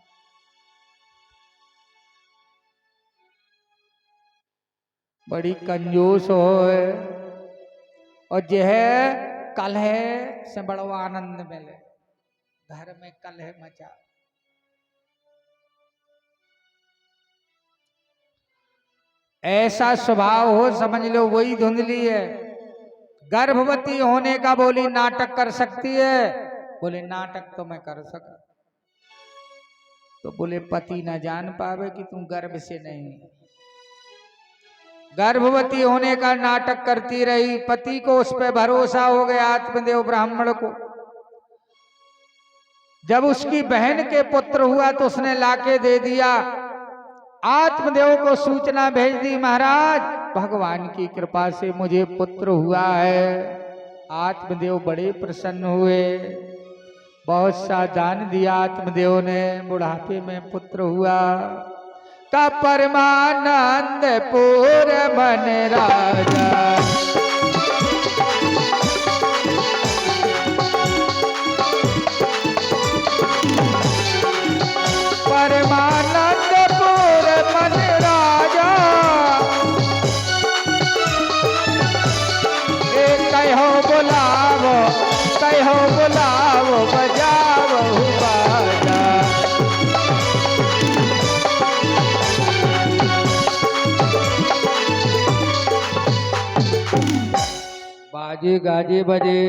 बड़ी कंजूस होए और यह कलह से बड़ो आनंद मिले, घर में कलह मचा। ऐसा स्वभाव हो समझ लो वही धुंधली है। गर्भवती होने का बोली नाटक कर सकती है, बोले नाटक तो मैं कर सका। तो बोले पति ना जान पावे कि तुम गर्भ से नहीं। गर्भवती होने का नाटक करती रही, पति को उस पर भरोसा हो गया, आत्मदेव ब्राह्मण को। जब उसकी बहन के पुत्र हुआ तो उसने लाके दे दिया। आत्मदेव को सूचना भेज दी, महाराज भगवान की कृपा से मुझे पुत्र हुआ है। आत्मदेव बड़े प्रसन्न हुए, बहुत सा दान दिया आत्मदेव ने, बुढ़ापे में पुत्र हुआ। का परमानंद पूर मन राजा, परमानंद पूर मन राजा, कहो बुलावो, कहो बुलावो, बजावो बाजा। बाजे गाजे बजे,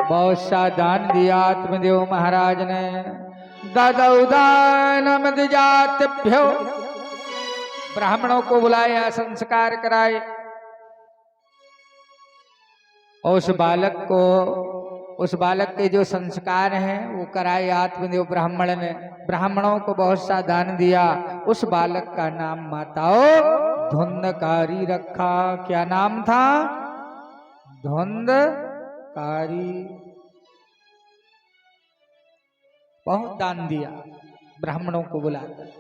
बहुत सा दान दिया आत्मदेव महाराज ने। ददौ दानम द्विजातिभ्यो, ब्राह्मणों को बुलाया, संस्कार कराए। और उस बालक के जो संस्कार हैं वो कराए आत्मदेव ब्राह्मण ने। ब्राह्मणों को बहुत सा दान दिया। उस बालक का नाम माताओं धुंधकारी रखा। क्या नाम था? धुंधकारी। बहुत दान दिया ब्राह्मणों को बुलाकर।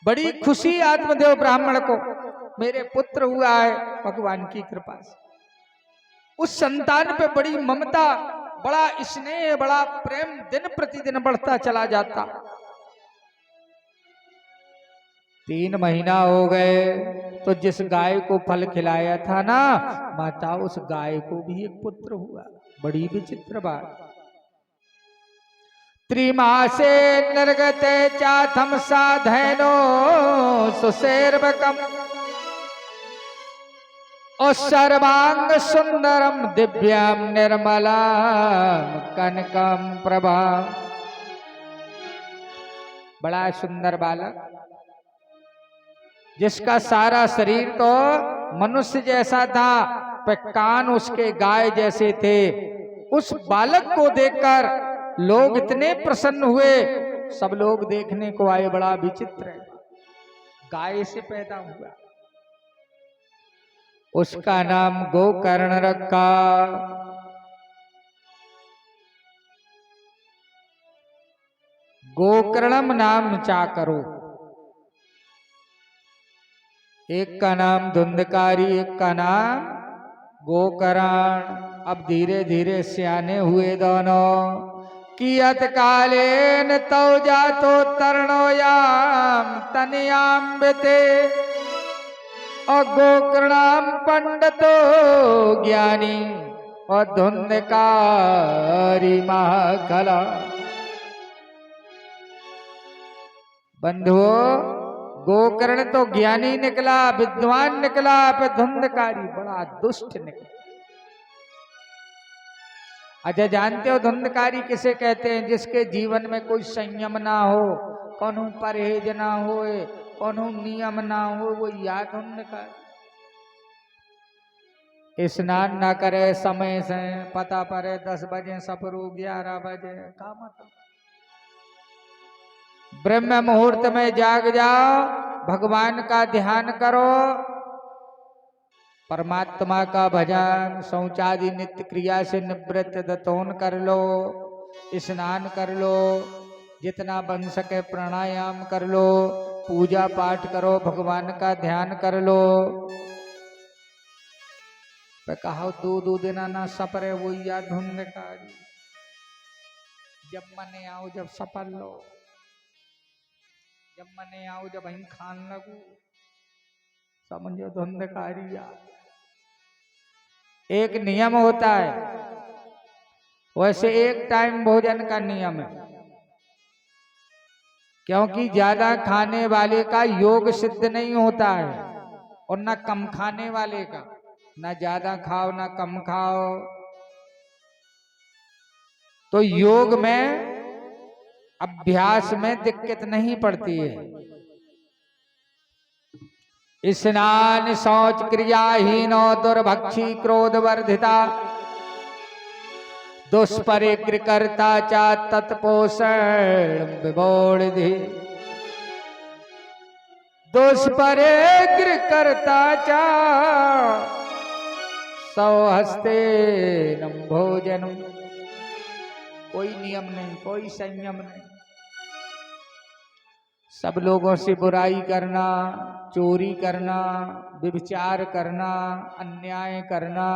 बड़ी खुशी आत्मदेव ब्राह्मण को, मेरे पुत्र हुआ है भगवान की कृपा से। उस संतान पे बड़ी ममता, बड़ा स्नेह, बड़ा प्रेम दिन प्रतिदिन बढ़ता चला जाता। 3 महीना हो गए तो जिस गाय को फल खिलाया था ना माता, उस गाय को भी एक पुत्र हुआ। बड़ी विचित्र बात। त्रिमासे निर्गते चाथम साधैनो सुशेर्वकम, और सर्वांग सुंदरम दिव्यम निर्मलम कनकम प्रभा। बड़ा सुंदर बालक, जिसका सारा शरीर तो मनुष्य जैसा था, पर कान उसके गाय जैसे थे। उस बालक को देखकर लोग इतने प्रसन्न हुए, सब लोग देखने को आए। बड़ा विचित्र है, गाय से पैदा हुआ। उसका नाम गोकर्ण रखा। गोकर्णम नाम चाकरो, एक का नाम धुंधकारी, एक का नाम गोकर्ण। अब धीरे धीरे सियाने हुए दोनों। कियत कालेन तौ जातो तरणोयाम तनयाम बेते, और गोकर्णाम पंडितो ज्ञानी और धुंधकारी महाकला। बंधुओं, गोकर्ण तो ज्ञानी निकला, विद्वान निकला, पर धुंधकारी बड़ा दुष्ट निकला। अच्छा, जानते हो धुंधकारी किसे कहते हैं? जिसके जीवन में कोई संयम ना हो, कोनो परहेज ना हो, कोनो नियम ना हो, वो या धुंधकारी। स्नान ना करे समय से, पता पड़े 10 बजे सपरू 11 बजे, का मतलब? ब्रह्म मुहूर्त में जाग जाओ, भगवान का ध्यान करो, परमात्मा का भजन, शौचादि नित्य क्रिया से निवृत्त दतोन कर लो, स्नान कर लो, जितना बन सके प्राणायाम कर लो, पूजा पाठ करो, भगवान का ध्यान कर लो। कहा 2 दिन ना सपरे वो या धुंधकारी। जब मने आओ जब सपर लो, जब मने आओ जब हम खान लगू, समझो धुंधकारी। एक नियम होता है, वैसे एक टाइम भोजन का नियम है, क्योंकि ज्यादा खाने वाले का योग सिद्ध नहीं होता है, और ना कम खाने वाले का। ना ज्यादा खाओ ना कम खाओ। तो योग में, अभ्यास में दिक्कत नहीं पड़ती है। स्नान शौच क्रियाहीनो दुर्भक्षी क्रोध वर्धिता, दुष्परिग्र करता चा तत्पोषण विबोधि। दुष्परिग्र करता चा सौहस्ते भोजन। कोई नियम नहीं, कोई संयम नहीं। सब लोगों से बुराई करना, चोरी करना, व्यभिचार करना, अन्याय करना,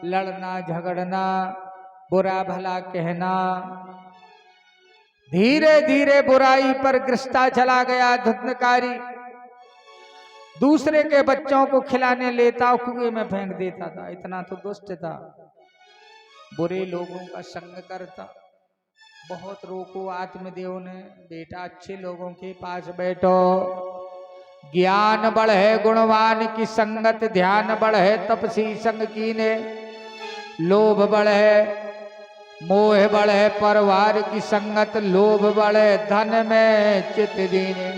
लड़ना झगड़ना, बुरा भला कहना। धीरे धीरे बुराई पर ग्रस्ता चला गया धुंधकारी। दूसरे के बच्चों को खिलाने लेता, कुएं में फेंक देता था। इतना तो दुष्ट था। बुरे लोगों का संग करता। बहुत रोको आत्मदेव ने, बेटा अच्छे लोगों के पास बैठो। ज्ञान बढ़े गुणवान की संगत, ध्यान बढ़े तपसी संग कीने। लोभ बढ़े मोह बढ़े परिवार की संगत, लोभ बढ़े धन में चित दीने।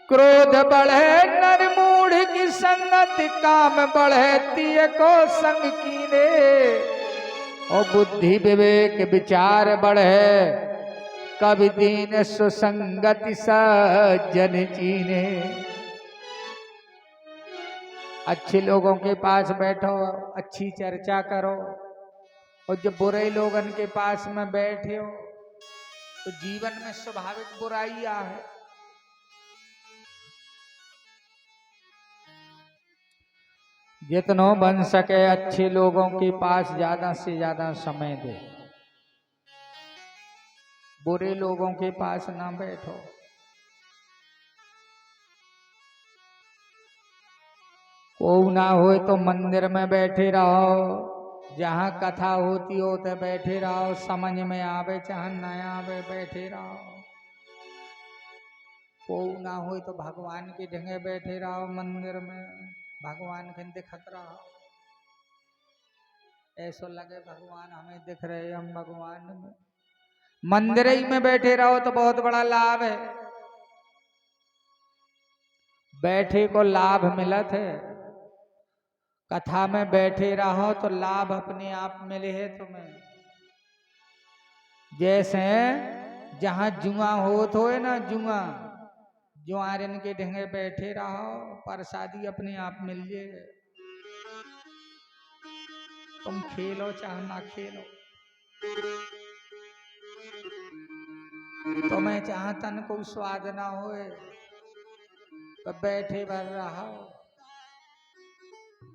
क्रोध बढ़े नर मूढ़ की संगत, काम बढ़े तिय को संग कीने। और बुद्धि विवेक विचार बढ़े, कवि दीन सुसंगति सज्जन चीने। अच्छे लोगों के पास बैठो, अच्छी चर्चा करो, और जब बुरे लोगन के पास में बैठे हो तो जीवन में स्वाभाविक बुराइयां है। जितना बन सके अच्छे लोगों के पास ज्यादा से ज्यादा समय दे, बुरे लोगों के पास ना बैठो। कोई ना हो तो मंदिर में बैठे रहो, जहाँ कथा होती हो तो बैठे रहो, समझ में आवे चाहे न आवे बैठे रहो। कोई ना हो तो भगवान के ढंगे बैठे रहो, मंदिर में भगवान के दिखत रहो, ऐसा लगे भगवान हमें दिख रहे, हम भगवान में। मंदिर ही में बैठे रहो तो बहुत बड़ा लाभ है, बैठे को लाभ मिलत है। कथा में बैठे रहो तो लाभ अपने आप मिले है तुम्हें। जैसे जहां जुआ होत होए ना, जुआरिन के ढंगे बैठे रहो, प्रसादी अपने आप मिल जाए। तुम खेलो चाहे ना खेलो, तुम्हें चाहे तन को स्वाद ना होए तो बैठे भर रहो,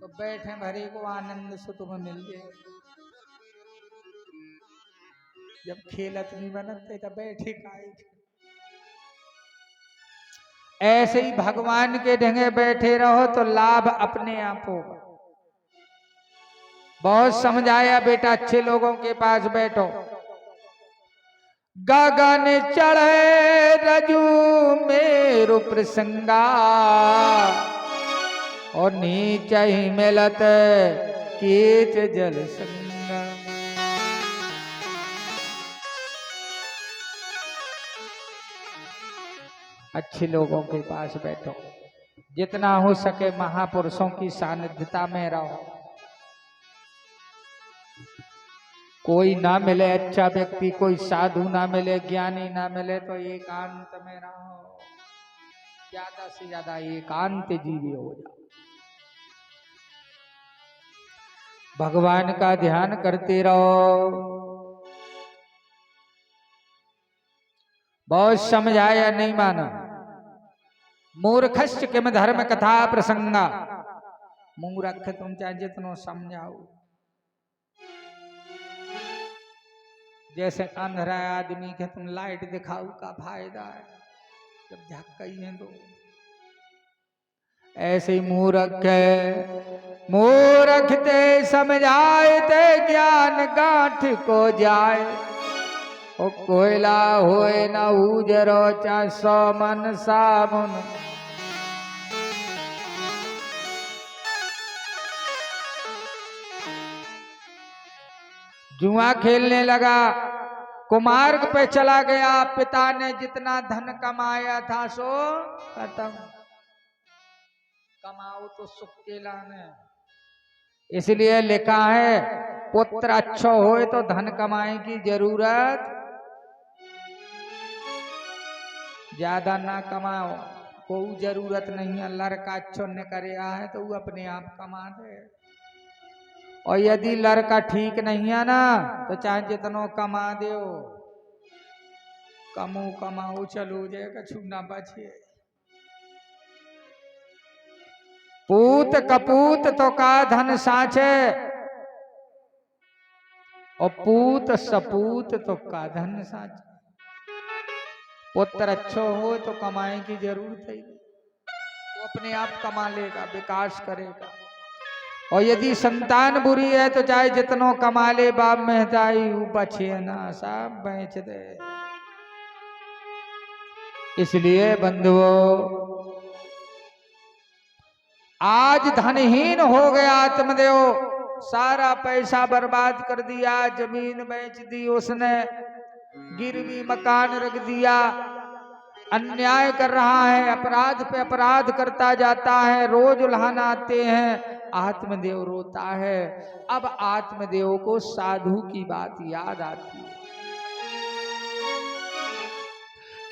तो बैठे भरे को आनंद से तुम्हें मिल जाए। जब खेलत नहीं बनते तो बैठे काहे। ऐसे ही भगवान के ढंगे बैठे रहो तो लाभ अपने आप होगा। बहुत समझाया बेटा, अच्छे लोगों के पास बैठो। गगन चढ़े रजू मेरु प्रसंगा, और नीचे ही मिलत कीच जल संगा। अच्छे लोगों के पास बैठो, जितना हो सके महापुरुषों की सानिध्यता में रहो। कोई ना मिले अच्छा व्यक्ति, कोई साधु ना मिले, ज्ञानी ना मिले तो एकांत में रहो, ज्यादा से ज्यादा एकांत जीवी हो जाओ। भगवान का ध्यान करते रहो। बहुत समझाया नहीं माना। मूर्खश्च किम धर्म कथा प्रसंगा, मूर्ख तुम चाहे जितनो समझाओ। जैसे अंधरा आदमी के तुम लाइट दिखाओ का फायदा है, जब झक्कई है तो। ऐसे ही मूर्ख है, मूर्ख ते समझाए ते ज्ञान गांठ को जाए। ओ कोयला होए न उजरो चाहे 100 मन साबुन। जुआ खेलने लगा, कुमार्ग पे चला गया, पिता ने जितना धन कमाया था सो खत्म। कमाओ तो सुख के लाने, इसलिए लिखा है पुत्र अच्छा होए तो धन कमाए की जरूरत ज्यादा ना कमाओ, कोई जरूरत नहीं है। लड़का अच्छा न करे है तो वो अपने आप कमा दे, और यदि लड़का ठीक नहीं है ना तो चाहे जितनो कमा दो, कमाओ चलो जाए, कछु ना बचे। पूत कपूत तो का धन साचे, और पूत सपूत तो का धन साचे। पुत्र अच्छा हो तो कमाए की जरूरत है, वो अपने आप कमा लेगा, विकास करेगा। और यदि संतान बुरी है तो चाहे जितनो कमा ले बाप मेहताई, वो बचे ना, सब बेच दे। इसलिए बंधुओं, आज धनहीन हो गया आत्मदेव, सारा पैसा बर्बाद कर दिया, जमीन बेच दी उसने, गिरवी मकान रख दिया, अन्याय कर रहा है, अपराध पे अपराध करता जाता है, रोज उल्हान आते हैं। आत्मदेव रोता है। अब आत्मदेव को साधु की बात याद आती है।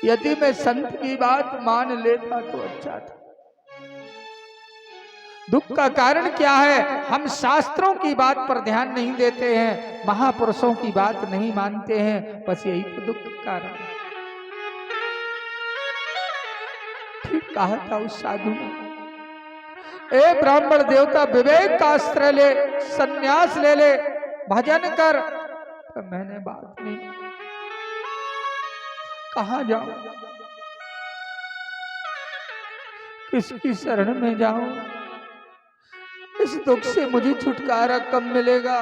यदि मैं संत की बात मान लेता तो अच्छा था। दुख का कारण क्या है? हम शास्त्रों की बात पर ध्यान नहीं देते हैं, महापुरुषों की बात नहीं मानते हैं, बस यही तो दुख का कारण है। ठीक कहा था उस साधु ने, ए ब्राह्मण देवता, विवेक का आश्रय ले, सन्यास ले ले, भजन कर। तो मैंने बात नहीं, कहां जाऊं, किसकी शरण में जाऊं? इस दुख से मुझे छुटकारा कब मिलेगा?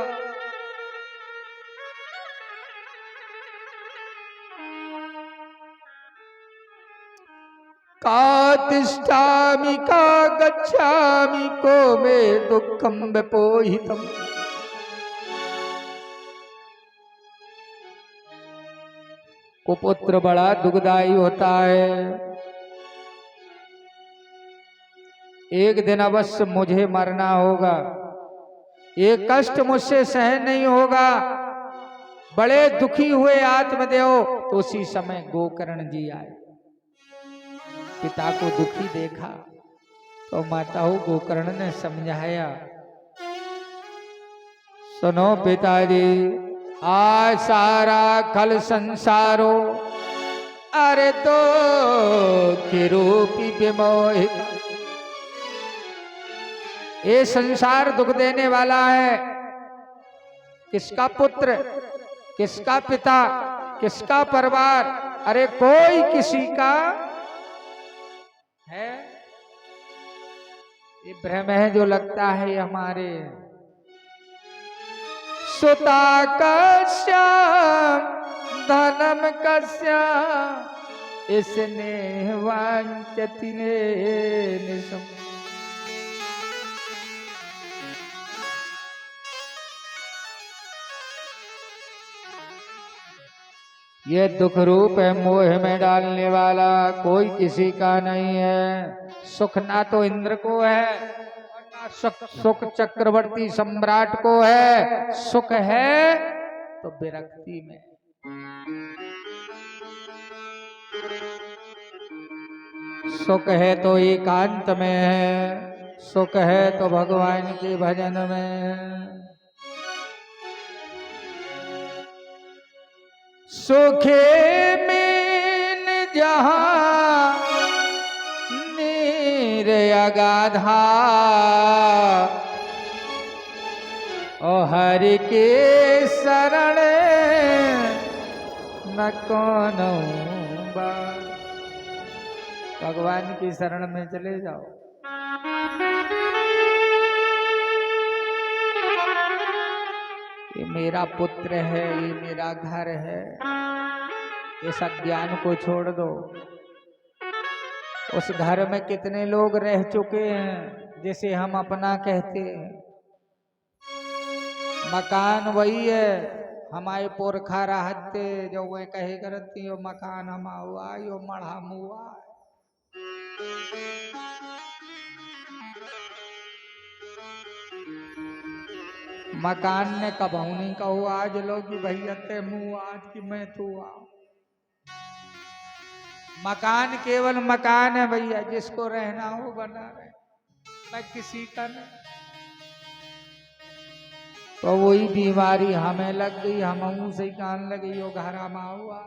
का तिष्ठामि का गच्छामि को मे दुःखं विपोहितम्। कुपुत्र बड़ा दुखदायी होता है। एक दिन अवश्य मुझे मरना होगा, ये कष्ट मुझसे सहन नहीं होगा। बड़े दुखी हुए आत्मदेव, तो उसी समय गोकर्ण जी आए। पिता को दुखी देखा तो माताओं गोकर्ण ने समझाया, सुनो पिताजी, आज सारा कल संसारो अरे तो के रूपी विमोहित। ये संसार दुख देने वाला है। किसका पुत्र, किसका पिता, किसका परिवार, अरे कोई किसी का है। ये भ्रम है जो लगता है हमारे। सुता कस्या धनम कस्या इसने वांचति ने निसम। ये दुख रूप है, मोह में डालने वाला, कोई किसी का नहीं है। सुख ना तो इंद्र को है, सुख चक्रवर्ती सम्राट को है। सुख है तो विरक्ति में, सुख है तो एकांत में है, सुख है तो भगवान के भजन में है। सुखे में जहां नीर अगाधा, ओ हरि के शरण न कोनो बार। भगवान की शरण में चले जाओ। ये मेरा पुत्र है, ये मेरा घर है, ये सब ज्ञान को छोड़ दो। उस घर में कितने लोग रह चुके हैं जिसे हम अपना कहते हैं। मकान वही है, हमारे पुरखा रहते जो वे कहे करती हो मकान हम हुआ यो मढ़ा मुआ। मकान ने कबहू नहीं कहो आज लोग भैया ते मुँह आज की मैं तू आ। मकान केवल मकान है भैया, जिसको रहना हो बना रहे, मैं किसी का नहीं। तो वही बीमारी हमें लग गई, हम मुँह से कान लगी, यो घर हम हुआ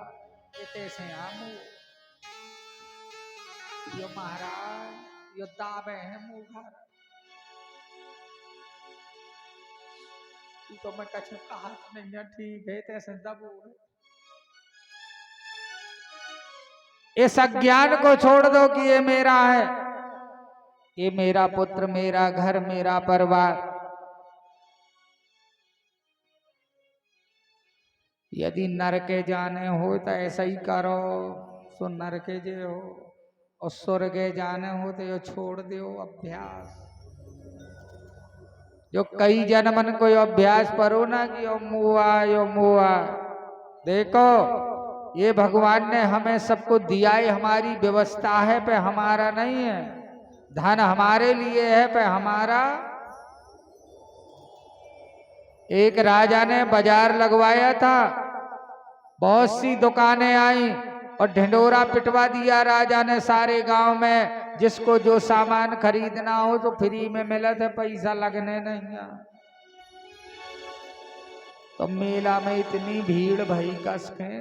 से हम यो महाराज यो दावे है मुँह घर। तो मैं कछु कहा नहीं है, ठीक है तैसे दबो। इस अज्ञान को छोड़ दो कि ये मेरा है, ये मेरा पुत्र, मेरा घर, मेरा परिवार। यदि नरके जाने हो तो ऐसा ही करो, सो नरके जे हो, और स्वर्गे जाने हो तो ये छोड़ दो अभ्यास। जो कई जन्मन को अभ्यास करो ना कि यो मुआ देखो ये भगवान ने हमें सबको दिया है, हमारी व्यवस्था है पे हमारा नहीं है, धन हमारे लिए है पे हमारा। एक राजा ने बाजार लगवाया था, बहुत सी दुकानें आई और ढिंडोरा पिटवा दिया राजा ने सारे गांव में, जिसको जो सामान खरीदना हो तो फ्री में मिला था, पैसा लगने नहीं है। तो मेला में इतनी भीड़ भई कस के,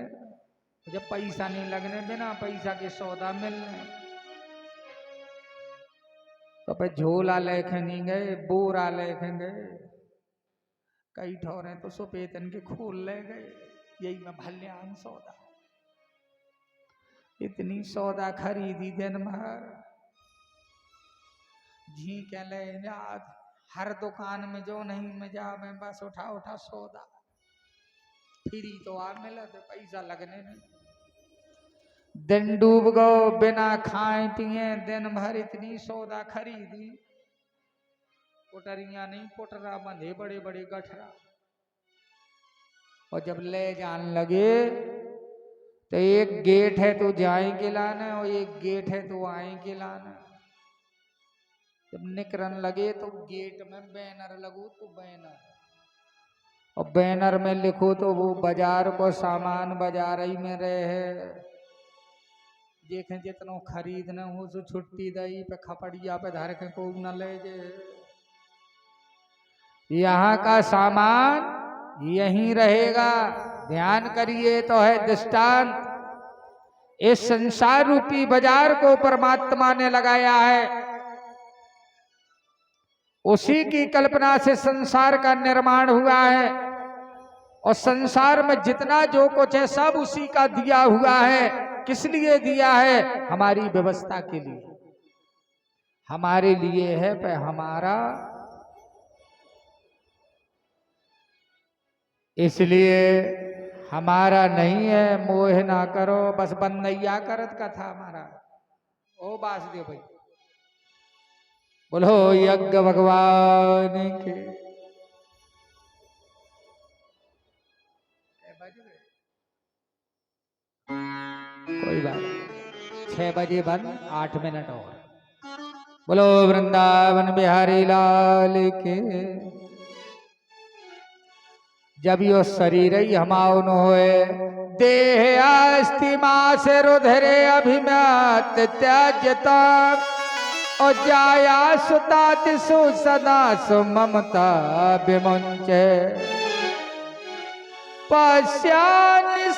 जब पैसा नहीं लगने, बिना पैसा के सौदा मिलने, तो पे झोला लेके नहीं गए, बोरा लेके गए, कई ठौरे तो सुपेतन के खोल ले गए, यही में भल्यान सौदा। इतनी सौदा खरीदी दिन भर, झी के ले जात, हर दुकान में जो नहीं में जा में बस उठा उठा सौदा, फ्री तो आ मिला तो पैसा लगने नहीं। दिन डूब गो बिना खाए पिए, दिन भर इतनी सौदा खरीदी, पोटरिया नहीं पोटरा बंधे बड़े बड़े गठरा, और जब ले जान लगे तो एक गेट है तो जाएंगे लाना और एक गेट है तो आएंगे लाना। जब निकरन लगे तो गेट में बैनर लगो तो बैनर, और बैनर में लिखो तो वो बाजार को सामान बाजार ही में रहे, देखें जितनो खरीदने हो सो छुट्टी दई पे खपड़िया पे धर के को न ले जे, यहाँ का सामान यहीं रहेगा, ध्यान करिए। तो है दृष्टांत, इस संसार रूपी बाजार को परमात्मा ने लगाया है, उसी की कल्पना से संसार का निर्माण हुआ है, और संसार में जितना जो कुछ है सब उसी का दिया हुआ है। किस लिए दिया है? हमारी व्यवस्था के लिए, हमारे लिए है पे हमारा। इसलिए हमारा नहीं है, मोह ना करो, बस बंदैया करत कथा हमारा। ओ वासुदेव भाई बोलो यज्ञ भगवान के। कोई बात नहीं, 6 बजे बंद, 8 मिनट और। बोलो वृंदावन बिहारी लाल के। जब यो शरीर ही हमाउन होए, देह अस्थि मास रुधिरे अभिमत त्याज्यता, और जाया सुता सु सदा सु ममता विमुंचे, पश्यानि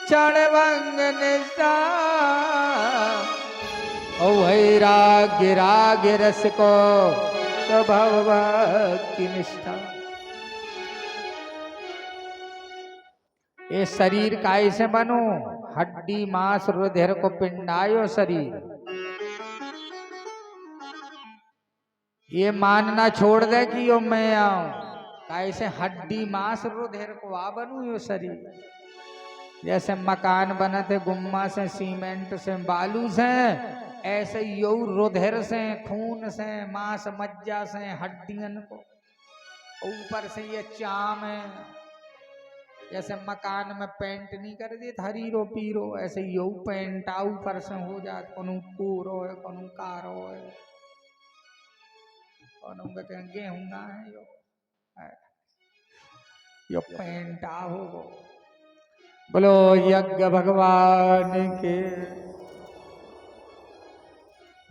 क्षण भंग निष्ठा, ओ वैराग्य राग रस को स्वभाव भक्ति निष्ठा। ये शरीर कैसे बनो? हड्डी मांस रुधिर को पिंडायो शरीर। ये मानना छोड़ दे कि यो मैं आऊं, कैसे हड्डी मांस रुधिर को आ बनू यो शरीर। जैसे मकान बने थे गुम्मा से, सीमेंट से, बालू से, ऐसे यो रुधिर से, खून से, मांस मज्जा से, हड्डियन को ऊपर से ये चाम है। जैसे मकान में पेंट नहीं कर दी हरीरो पीरो, ऐसे यो पेंट ऊपर से हो जात, कोनो पूरो है, कोनो कारो है, कोनो गेहूं ना है, यो पेंट हो। बोलो यज्ञ भगवान के।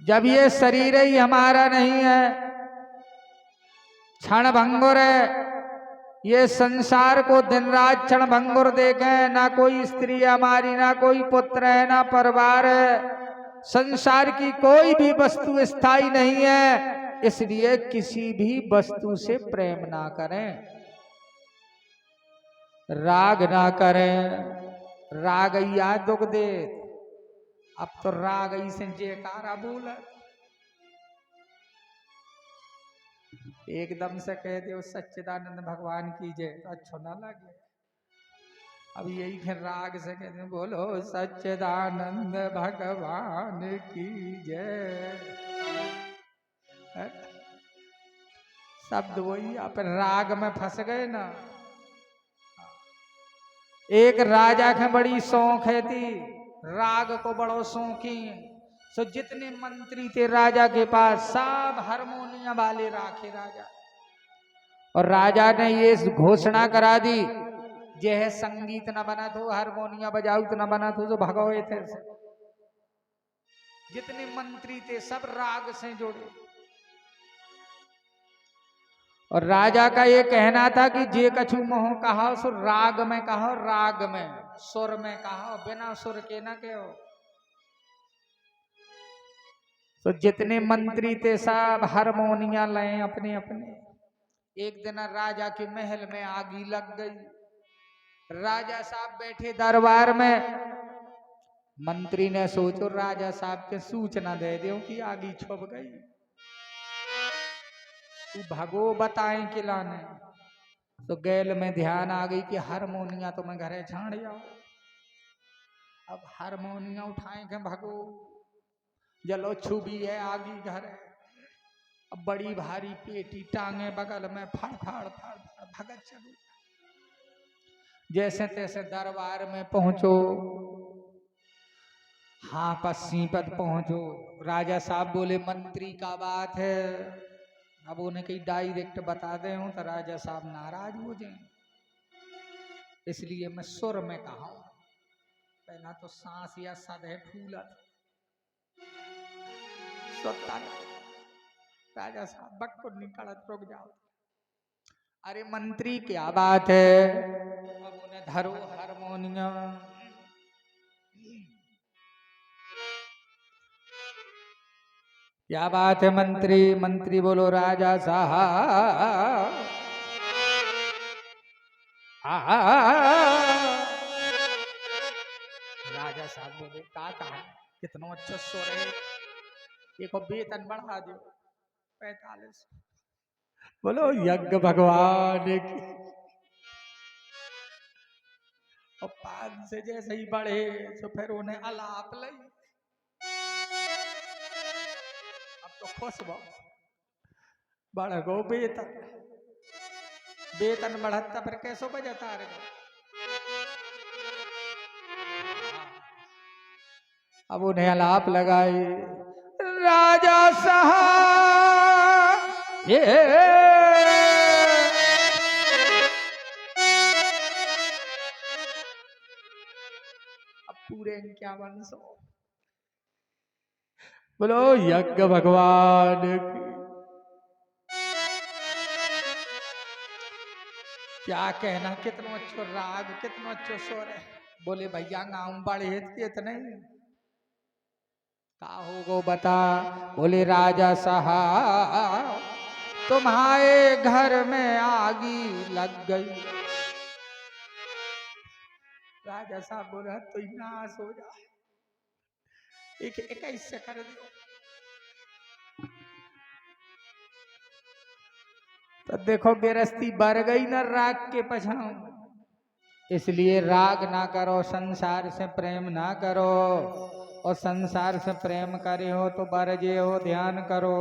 जब ये शरीर ही हमारा नहीं है, क्षण भंगुर है, ये संसार को दिन रात क्षण भंगुर देखे, ना कोई स्त्री हमारी, ना कोई पुत्र है, ना परिवार है। संसार की कोई भी वस्तु स्थायी नहीं है, इसलिए किसी भी वस्तु से प्रेम ना करें, राग ना करें। राग या दुख दे, अब तो राग से जयकारा बोला, एकदम से कह दो सच्चिदानंद भगवान की जय तो अच्छा ना लगे। अब यही फिर राग से कहते बोलो सच्चिदानंद भगवान की जय। शब्द वही, आप राग में फंस गए ना। एक राजा के बड़ी शौक है थी, राग को बड़ो शौकी। सो जितने मंत्री थे राजा के पास सब हारमोनियम वाले राखे राजा। और राजा ने ये घोषणा करा दी, यह संगीत न बना तो हारमोनियम बजाऊ तो न बना तो भगवे थे। जितने मंत्री थे सब राग से जुड़े। और राजा का ये कहना था कि जे कछु मोह कहा सो राग में कहो, राग में सुर में कहो, बिना सुर के ना कहो। तो जितने मंत्री थे सब हारमोनिया लाए अपने अपने। एक दिन राजा के महल में आगी लग गई। राजा साहब बैठे दरबार में। मंत्री ने सोचो राजा साहब के सूचना दे दो कि आगी छुप गई। तू भगो बताएं कि लाने। तो गैल में ध्यान आ गई कि हारमोनिया तो मैं घरे छाड़ जाओ। अब हारमोनिया उठाए के भगो, जलो छुबी है आगी घर है। अब बड़ी भारी पेटी टांगे बगल में, फड़ फड़ फड़ फड़ भगत चलो। जैसे तैसे दरबार में पहुंचो, हाँ पसीपत पहुंचो। राजा साहब बोले मंत्री का बात है, अब उन्हें कहीं डायरेक्ट बता दे हूं तो राजा साहब नाराज हो जाए, इसलिए मैं सुर में कहा। पहला तो सांस या सद है फूला राजा साहब बक निकलत रुक जाओ। अरे मंत्री क्या बात है, अब उन्हें धरो हारमोनियम। क्या बात है मंत्री? मंत्री बोलो राजा साहब राजा साहब बोले का कहा, कितना अच्छा सुर है, देखो वेतन बढ़ा दो 45। बोलो यज्ञ भगवान की। और 5 से जैसे ही बढ़े तो फिर उन्हें अलाप लई। अब तो खुश बढ़ गो वेतन, वेतन बढ़ता फिर कैसो बजाता रे। अब उन्हें अलाप लगाए, राजा साहब ये अब पूरे 51 सौ। बोलो यज्ञ भगवान की। क्या कहना, कितना अच्छा राग, कितना अच्छा स्वर है। बोले भैया गाँव बड़े के इतने का होगो बता। बोले राजा साहब तुम्हारे घर में आगी लग गई। राजा साहब बोला तो नाश हो जाए, एक 21 से कर दो। तो देखो गिरस्ती बढ़ गई ना राग के पछाऊ। इसलिए राग ना करो, संसार से प्रेम ना करो। और संसार से प्रेम करे हो तो बरजे हो, ध्यान करो।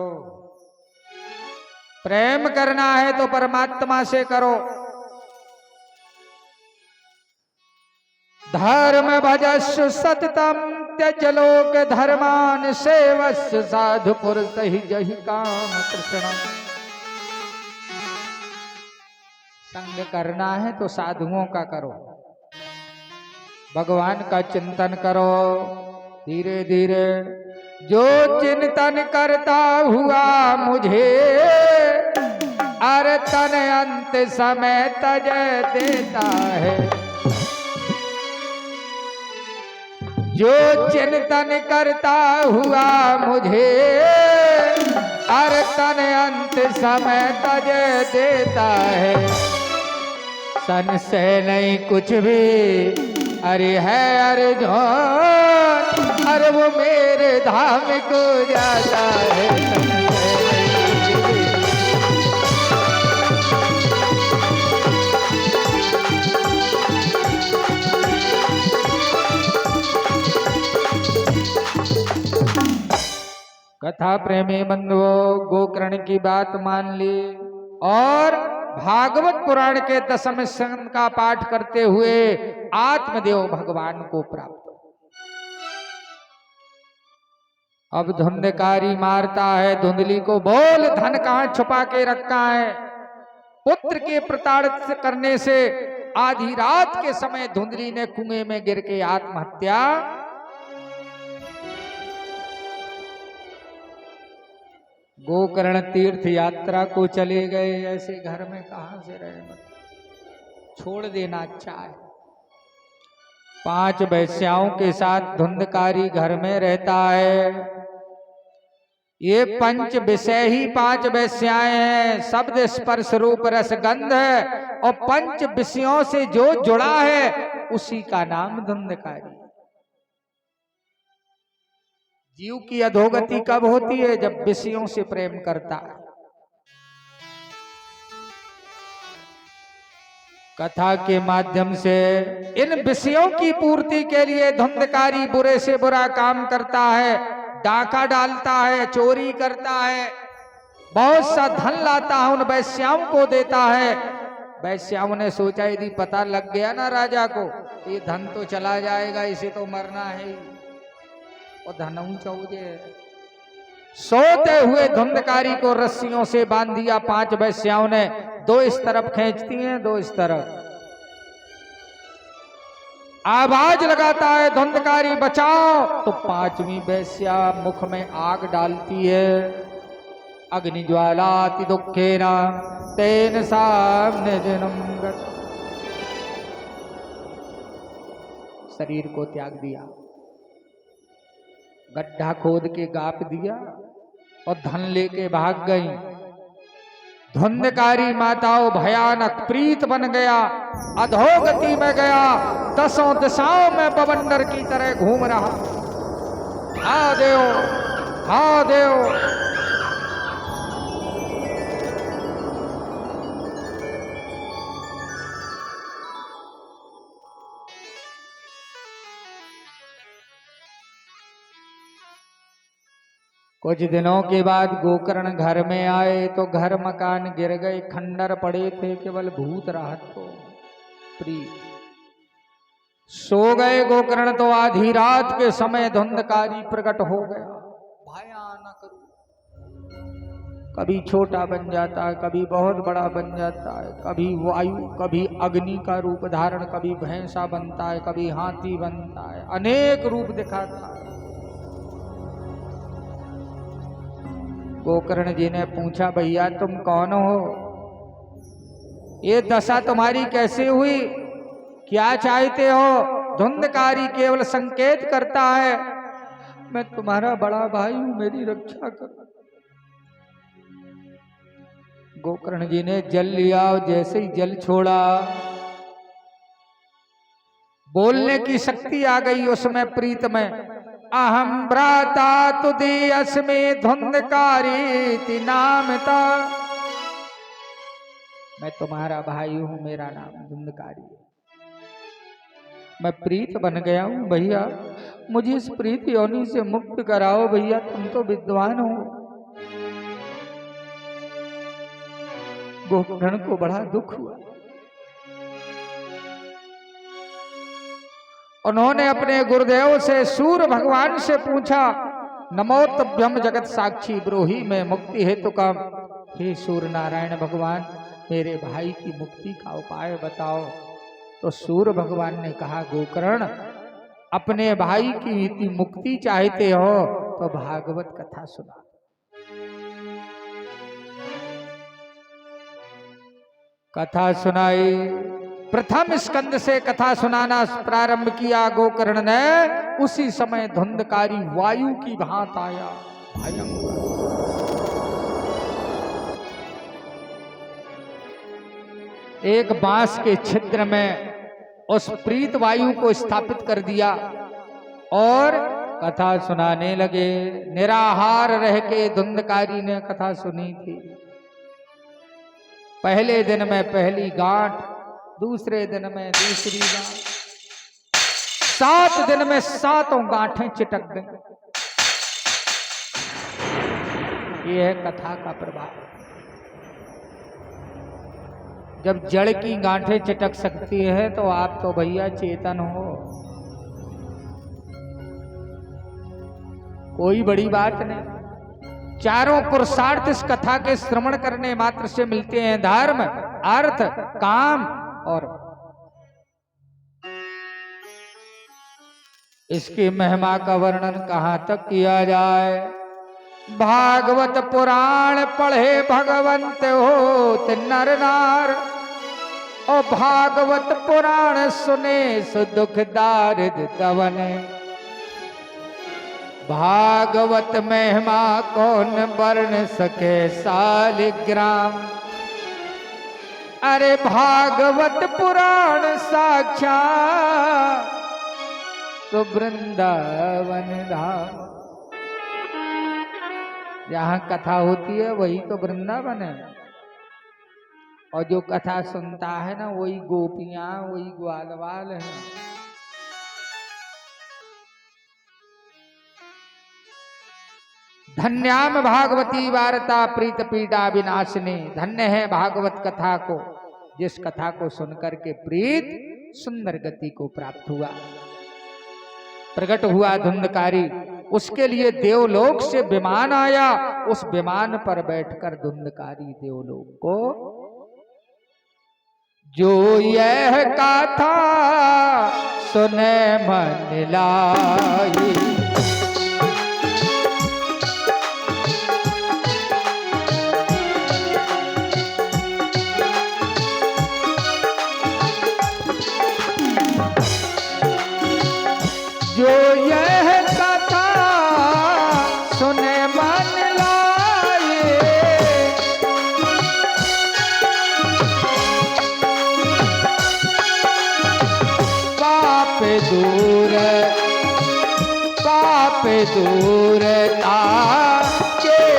प्रेम करना है तो परमात्मा से करो। धर्म भजस्व सततम त्यज लोक धर्मान सेवस्य साधु पुरुष ही जहि काम कृष्ण। संग करना है तो साधुओं का करो, भगवान का चिंतन करो। धीरे धीरे जो चिंतन करता हुआ मुझे, अरे तन अंत समय तज देता है। जो चिंतन करता हुआ मुझे, अरे तन अंत समय तज देता है। संशय नहीं कुछ भी, अरे है अर्जुन, अरे वो मेरे धाम को जाता है। कथा प्रेमी बंधुओं, गोकर्ण की बात मान ली। और भागवत पुराण के 10वें स्कंद का पाठ करते हुए आत्मदेव भगवान को प्राप्त। अब धुंधकारी मारता है धुंधली को, बोल धन कहां छुपा के रखा है। पुत्र के प्रताड़ित करने से आधी रात के समय धुंधली ने कुएं में गिर के आत्महत्या। गोकर्ण तीर्थ यात्रा को चले गए, ऐसे घर में कहां से रहे, छोड़ देना अच्छा है। 5 वैश्याओं के साथ धुंधकारी घर में रहता है। ये पंच विषय ही 5 वैश्याएं हैं, शब्द स्पर्श रूप रस गंध है, और पंच विषयों से जो जुड़ा है उसी का नाम धुंधकारी। जीव की अधोगति कब होती है? जब विषयों से प्रेम करता है। कथा के माध्यम से इन विषयों की पूर्ति के लिए धुंधकारी बुरे से बुरा काम करता है, डाका डालता है, चोरी करता है, बहुत सा धन लाता है, उन वैश्याओं को देता है। वैश्याओं ने सोचा यदि पता लग गया ना राजा को, ये धन तो चला जाएगा, इसे तो मरना है, और धन चौजे। सोते हुए धुंधकारी को रस्सियों से बांध दिया। 5 वैश्याओं ने, 2 इस तरफ खींचती हैं, 2 इस तरफ। आवाज लगाता है धुंधकारी बचाओ, तो 5वीं वैश्या मुख में आग डालती है। अग्नि ज्वालाति दुखेना तेन सामने जन्म गत। शरीर को त्याग दिया, गड्ढा खोद के गाप दिया और धन लेके भाग गई। धुंधकारी माताओं भयानक प्रीत बन गया, अधोगति में गया, 10 दिशाओं में बवंडर की तरह घूम रहा। हा देव, हा देव। कुछ दिनों के बाद गोकर्ण घर में आए तो घर मकान गिर गए, खंडर पड़े थे, केवल भूत राहत को प्रीत। सो गए गोकर्ण तो आधी रात के समय धुंधकारी प्रकट हो गया, भयानक रूप। कभी छोटा बन जाता है, कभी बहुत बड़ा बन जाता है, कभी वायु, कभी अग्नि का रूप धारण, कभी भैंसा बनता है, कभी हाथी बनता है, अनेक रूप दिखाता है। गोकर्ण जी ने पूछा, भैया तुम कौन हो? ये दशा तुम्हारी कैसे हुई? क्या चाहते हो? धुंधकारी केवल संकेत करता है, मैं तुम्हारा बड़ा भाई हूं, मेरी रक्षा करो। गोकर्ण जी ने जल लिया और जैसे ही जल छोड़ा, बोलने की शक्ति आ गई उसमें, प्रीत में। अहम भ्राता तुदीयस्मे धुंधकारी नामता। मैं तुम्हारा भाई हूं, मेरा नाम धुंधकारी है। मैं प्रीत बन गया हूं भैया, मुझे इस प्रीत योनि से मुक्त कराओ भैया, तुम तो विद्वान हो। गोकर्ण को बड़ा दुख हुआ। उन्होंने अपने गुरुदेव से, सूर्य भगवान से पूछा, नमो तभ्यम जगत साक्षी ब्रोही में मुक्ति हेतु का। हे सूर्य नारायण भगवान, मेरे भाई की मुक्ति का उपाय बताओ। तो सूर्य भगवान ने कहा, गोकर्ण अपने भाई की मुक्ति चाहते हो तो भागवत कथा सुना। कथा सुनाई। प्रथम स्कंद से कथा सुनाना प्रारंभ किया गोकर्ण ने। उसी समय धुंधकारी वायु की भांत आया, भयंकर। एक बांस के छिद्र में उस प्रीत वायु को स्थापित कर दिया और कथा सुनाने लगे। निराहार रह के धुंधकारी ने कथा सुनी थी। पहले दिन में पहली गांठ, दूसरे दिन में दूसरी गांठ, 7 दिन में 7 गांठें चिटक गई। यह है कथा का प्रभाव। जब जड़ की गांठें चटक सकती है तो आप तो भैया चेतन हो, कोई बड़ी बात नहीं। चारों पुरुषार्थ इस कथा के श्रवण करने मात्र से मिलते हैं, धर्म, अर्थ, काम और इसकी महिमा का वर्णन कहां तक किया जाए। भागवत पुराण पढ़े भगवंत हो नर नार, और भागवत पुराण सुने सुख दारिद तवन। भागवत महिमा कौन वर्ण सके सालिग्राम। अरे भागवत पुराण साक्षात तो वृंदावन धाम। जहां कथा होती है वही तो वृंदावन है, और जो कथा सुनता है ना वही गोपियां, वही ग्वालवाल है। धन्याम भागवती वार्ता प्रीत पीड़ा विनाशिनी। धन्य है भागवत कथा को, जिस कथा को सुनकर के प्रीत सुंदर गति को प्राप्त हुआ। प्रकट हुआ धुंधकारी, उसके लिए देवलोक से विमान आया। उस विमान पर बैठकर धुंधकारी देवलोक को जो यह कथा सुने मन लाई। जो यह कथा सुने मन लाए, पाप दूर ताके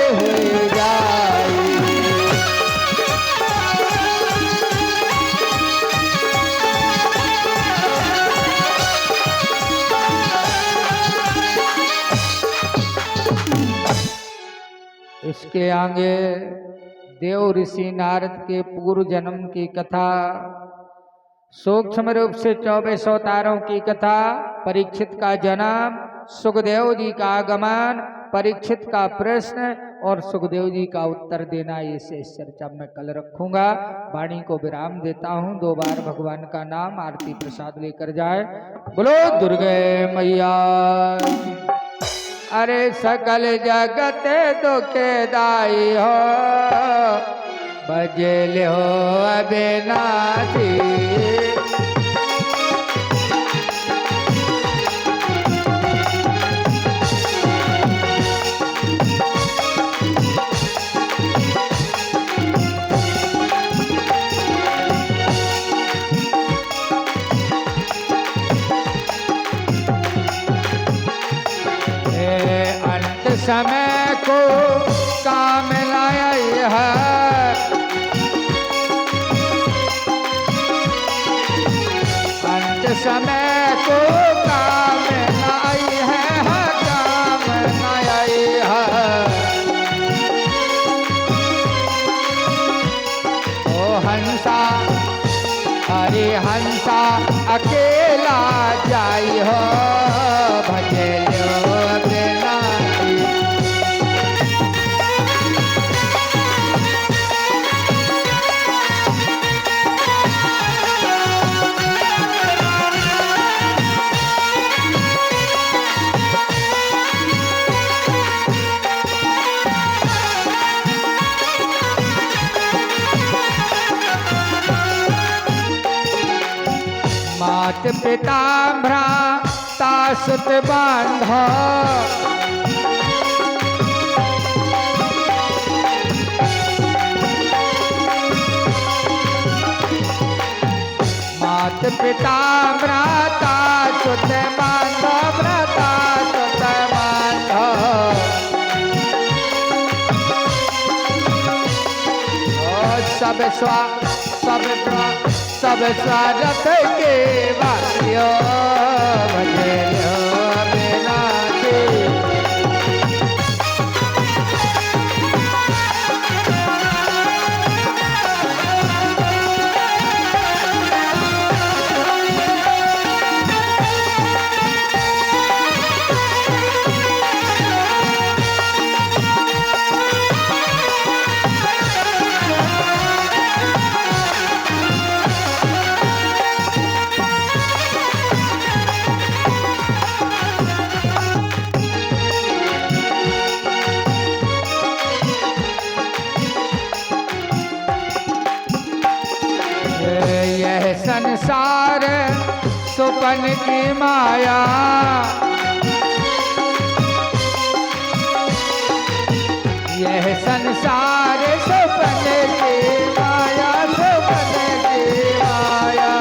हो जाए। इसके आगे देव ऋषि नारद के पूर्व जन्म की कथा, सूक्ष्म रूप से 24 अवतारों की कथा, परीक्षित का जन्म, सुखदेव जी का आगमन, परीक्षित का प्रश्न और सुखदेव जी का उत्तर देना, ये शेष चर्चा मैं कल रखूंगा। वाणी को विराम देता हूँ। 2 बार भगवान का नाम आरती प्रसाद लेकर जाए। बोलो दुर्गे मैया। अरे सकल जगत दुखदाई हो, बजल हो अविनाशी। समय को काम लाया है, अंत समय को काम लाई है, काम लाई है। ओ हंसा हरे हंसा अकेला जाई हो, भजे मात पिता भ्राता सुत बांधा, मात पिता भ्राता सुत बांधा, भ्राता सुत बांधा। सब स्वागत के वासियों, भजे अविनाशी। संसार सुपन की माया, यह संसार सुपन की माया, सुपन की माया।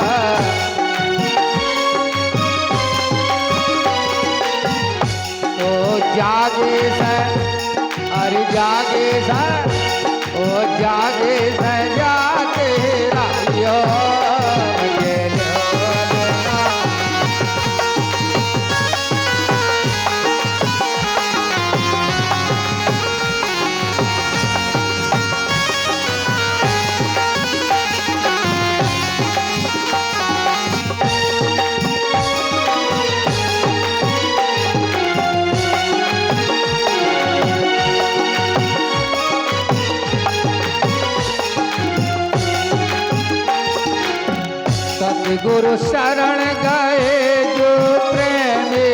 तो जागे सर, अरे जागे सर, ओ जागे सर, जागे रायो गुरु शरण गए जो प्रेमी,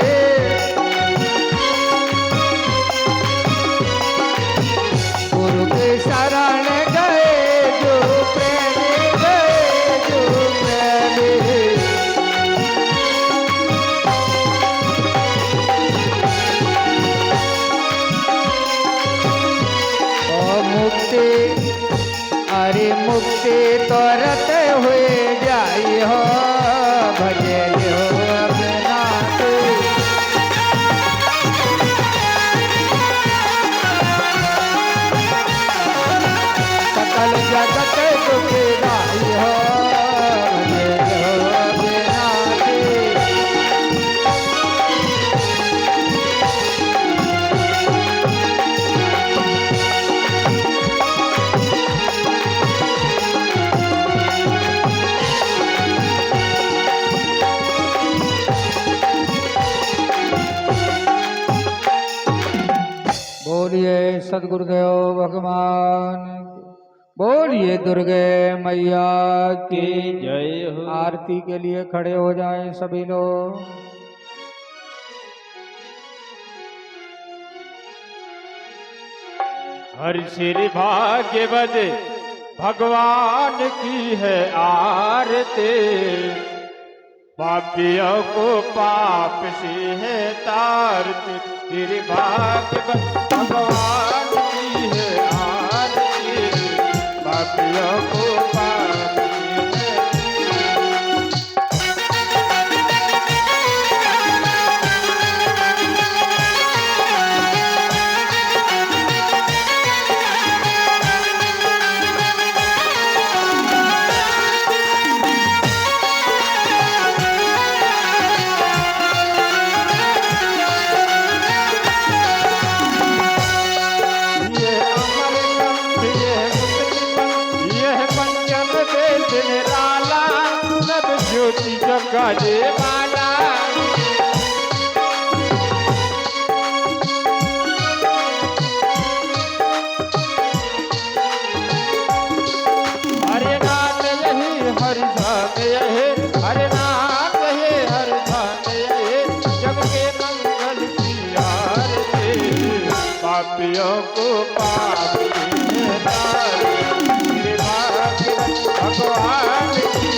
गुरु के शरण गए जो प्रेमी, गए जो प्रेमी। ओ मुक्ति, अरे मुक्ति तो रत हुए जाई हो, भजे हो अपना तू। सकल जगत दुखदाई हो, भजे हो अपना तू। बोलिए सदगुरुदेव भगवान, बोलिए दुर्गे मैया की जय हो। आरती के लिए खड़े हो जाएं सभी लोग। हर श्री भाग्यवद भगवान की है आरती, पापियों को पाप से है तारती। श्री भाग्यवद भगवान की है आरती, पापियों को पाप से है। ज्योति जगाने वाला, हरे नाम यही हर धाम यही, हरे नाम यही हर धाम यही, जग के मंगल की आरती, पापियों को पाप से तारती। भगवान की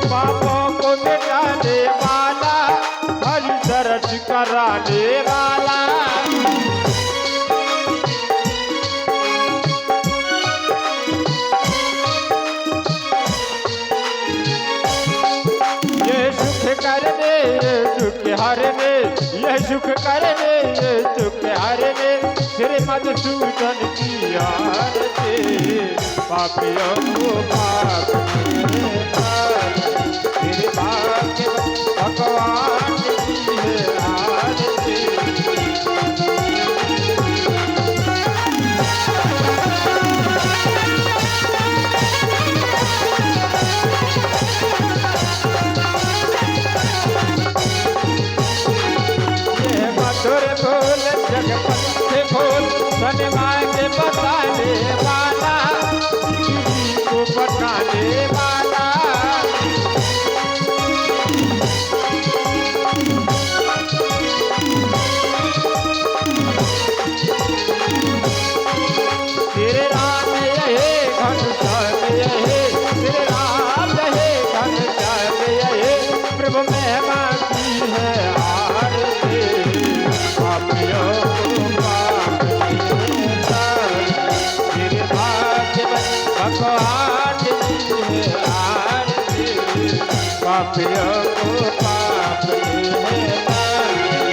पापों को मिटाने वाला, हर दर्द कराने वाला, ये सुख करने ये सुख हरने, ये सुख करने ये सुख हरने, श्री मधुसूदन की आरती, पापियों को पाप से तारती। भगवान की है आरती। माँ की है आरती, पापियों को पाप की है तारती। गिरिभाग्यवत भगवान की है आरती, पापियों को पाप की है तारती।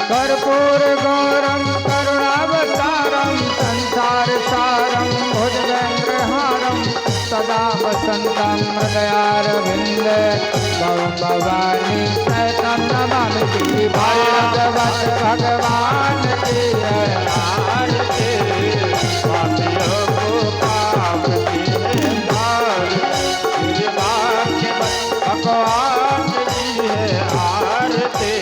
कर्पूर गौरम करुणावतारम संसार सारम भुजगेन्द्रहारम सदा वसंतम हृदयारविंद भवं भवानी सहितं नमामि। गिरिभाग्यवत भगवान की है आरती, पापियों को पाप की है तारती। गिरिभाग्यवत भगवान की है आरती,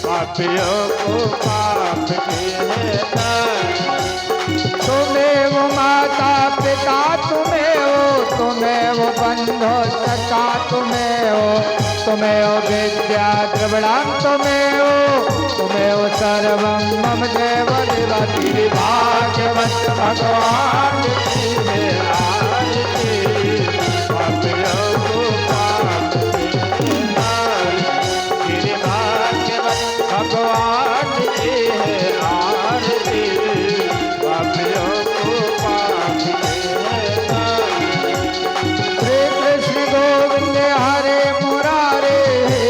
पापियों को पाप की है तारती। तुम्हें वो माता पिता तुम्हें वो बंधु सखा तुम्हें हो विद्या द्रविड़म तुम्हें हो सर्वम मम देव देवा। गिरिभाग्यवत भगवान की है आरती, पापियों को पाप की है तारती। गिरिभाग्यवत भगवान की है आरती, पापियों को पाप की है तारती। श्री कृष्ण गोविंद हरे मुरारे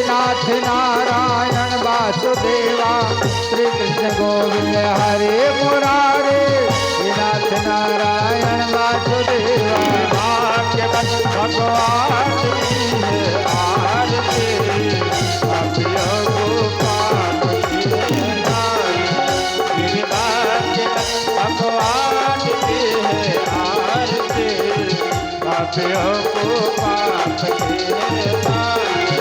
नाथ नारायण वासुदेवा। श्री कृष्ण गोविंद हरे मुरारे नाथ नारायण वासुदेवा। भाग्यवत भगवान की है आरती, पापियों को पाप की है तारती। गिरिभाग्यवत भगवान की है आरती, पापियों को पाप की है तारती।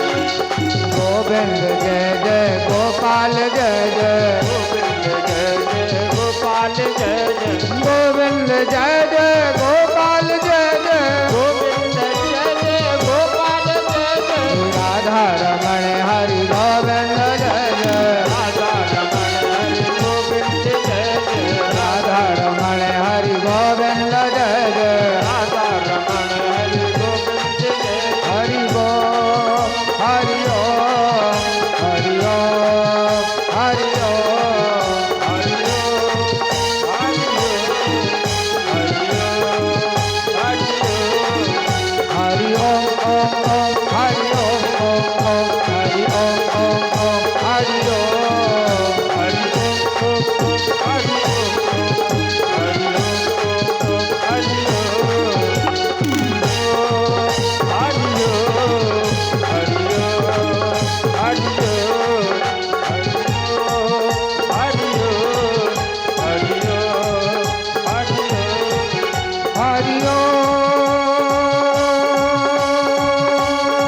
गोविंद जय जय गोपाल जय जय गोविंद जय जय गोपाल जय जय, गोविंद जय जय गोपाल जय जय गोविंद जय जय गोपाल जय जय। राधा रमण हरि गोविंद जय जय राधा रमण हरि गोविंद जय जय, राधा रमण हरि गोविंद जय जय राधा रमण हरि गोविंद जय जय। हरि गो हरि ओ हरि ओ हरि ओ हरि ओम, हरि ओम, हरि ओम, हरि ओम, हरि ओम हरि ओम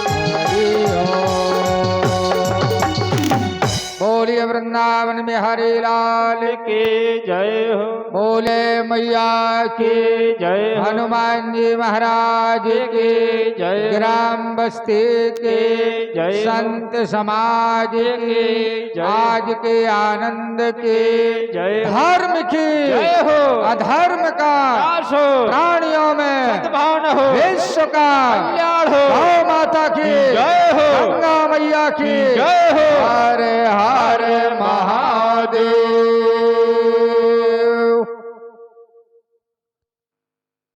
हरि बोलिए वृंदावन में हरि लाल की जय हो, बोले मैया की की जय हो, हनुमान जी महाराज की जय हो, ग्राम बस्ती के जय हो, संत समाज की जय हो, आज के आनंद की जय हो, धर्म की जय हो, अधर्म का नाश हो, प्राणियों में सद्भावना हो, विश्व का कल्याण हो, गौ माता की जय हो, गंगा मैया की जय हो। हरे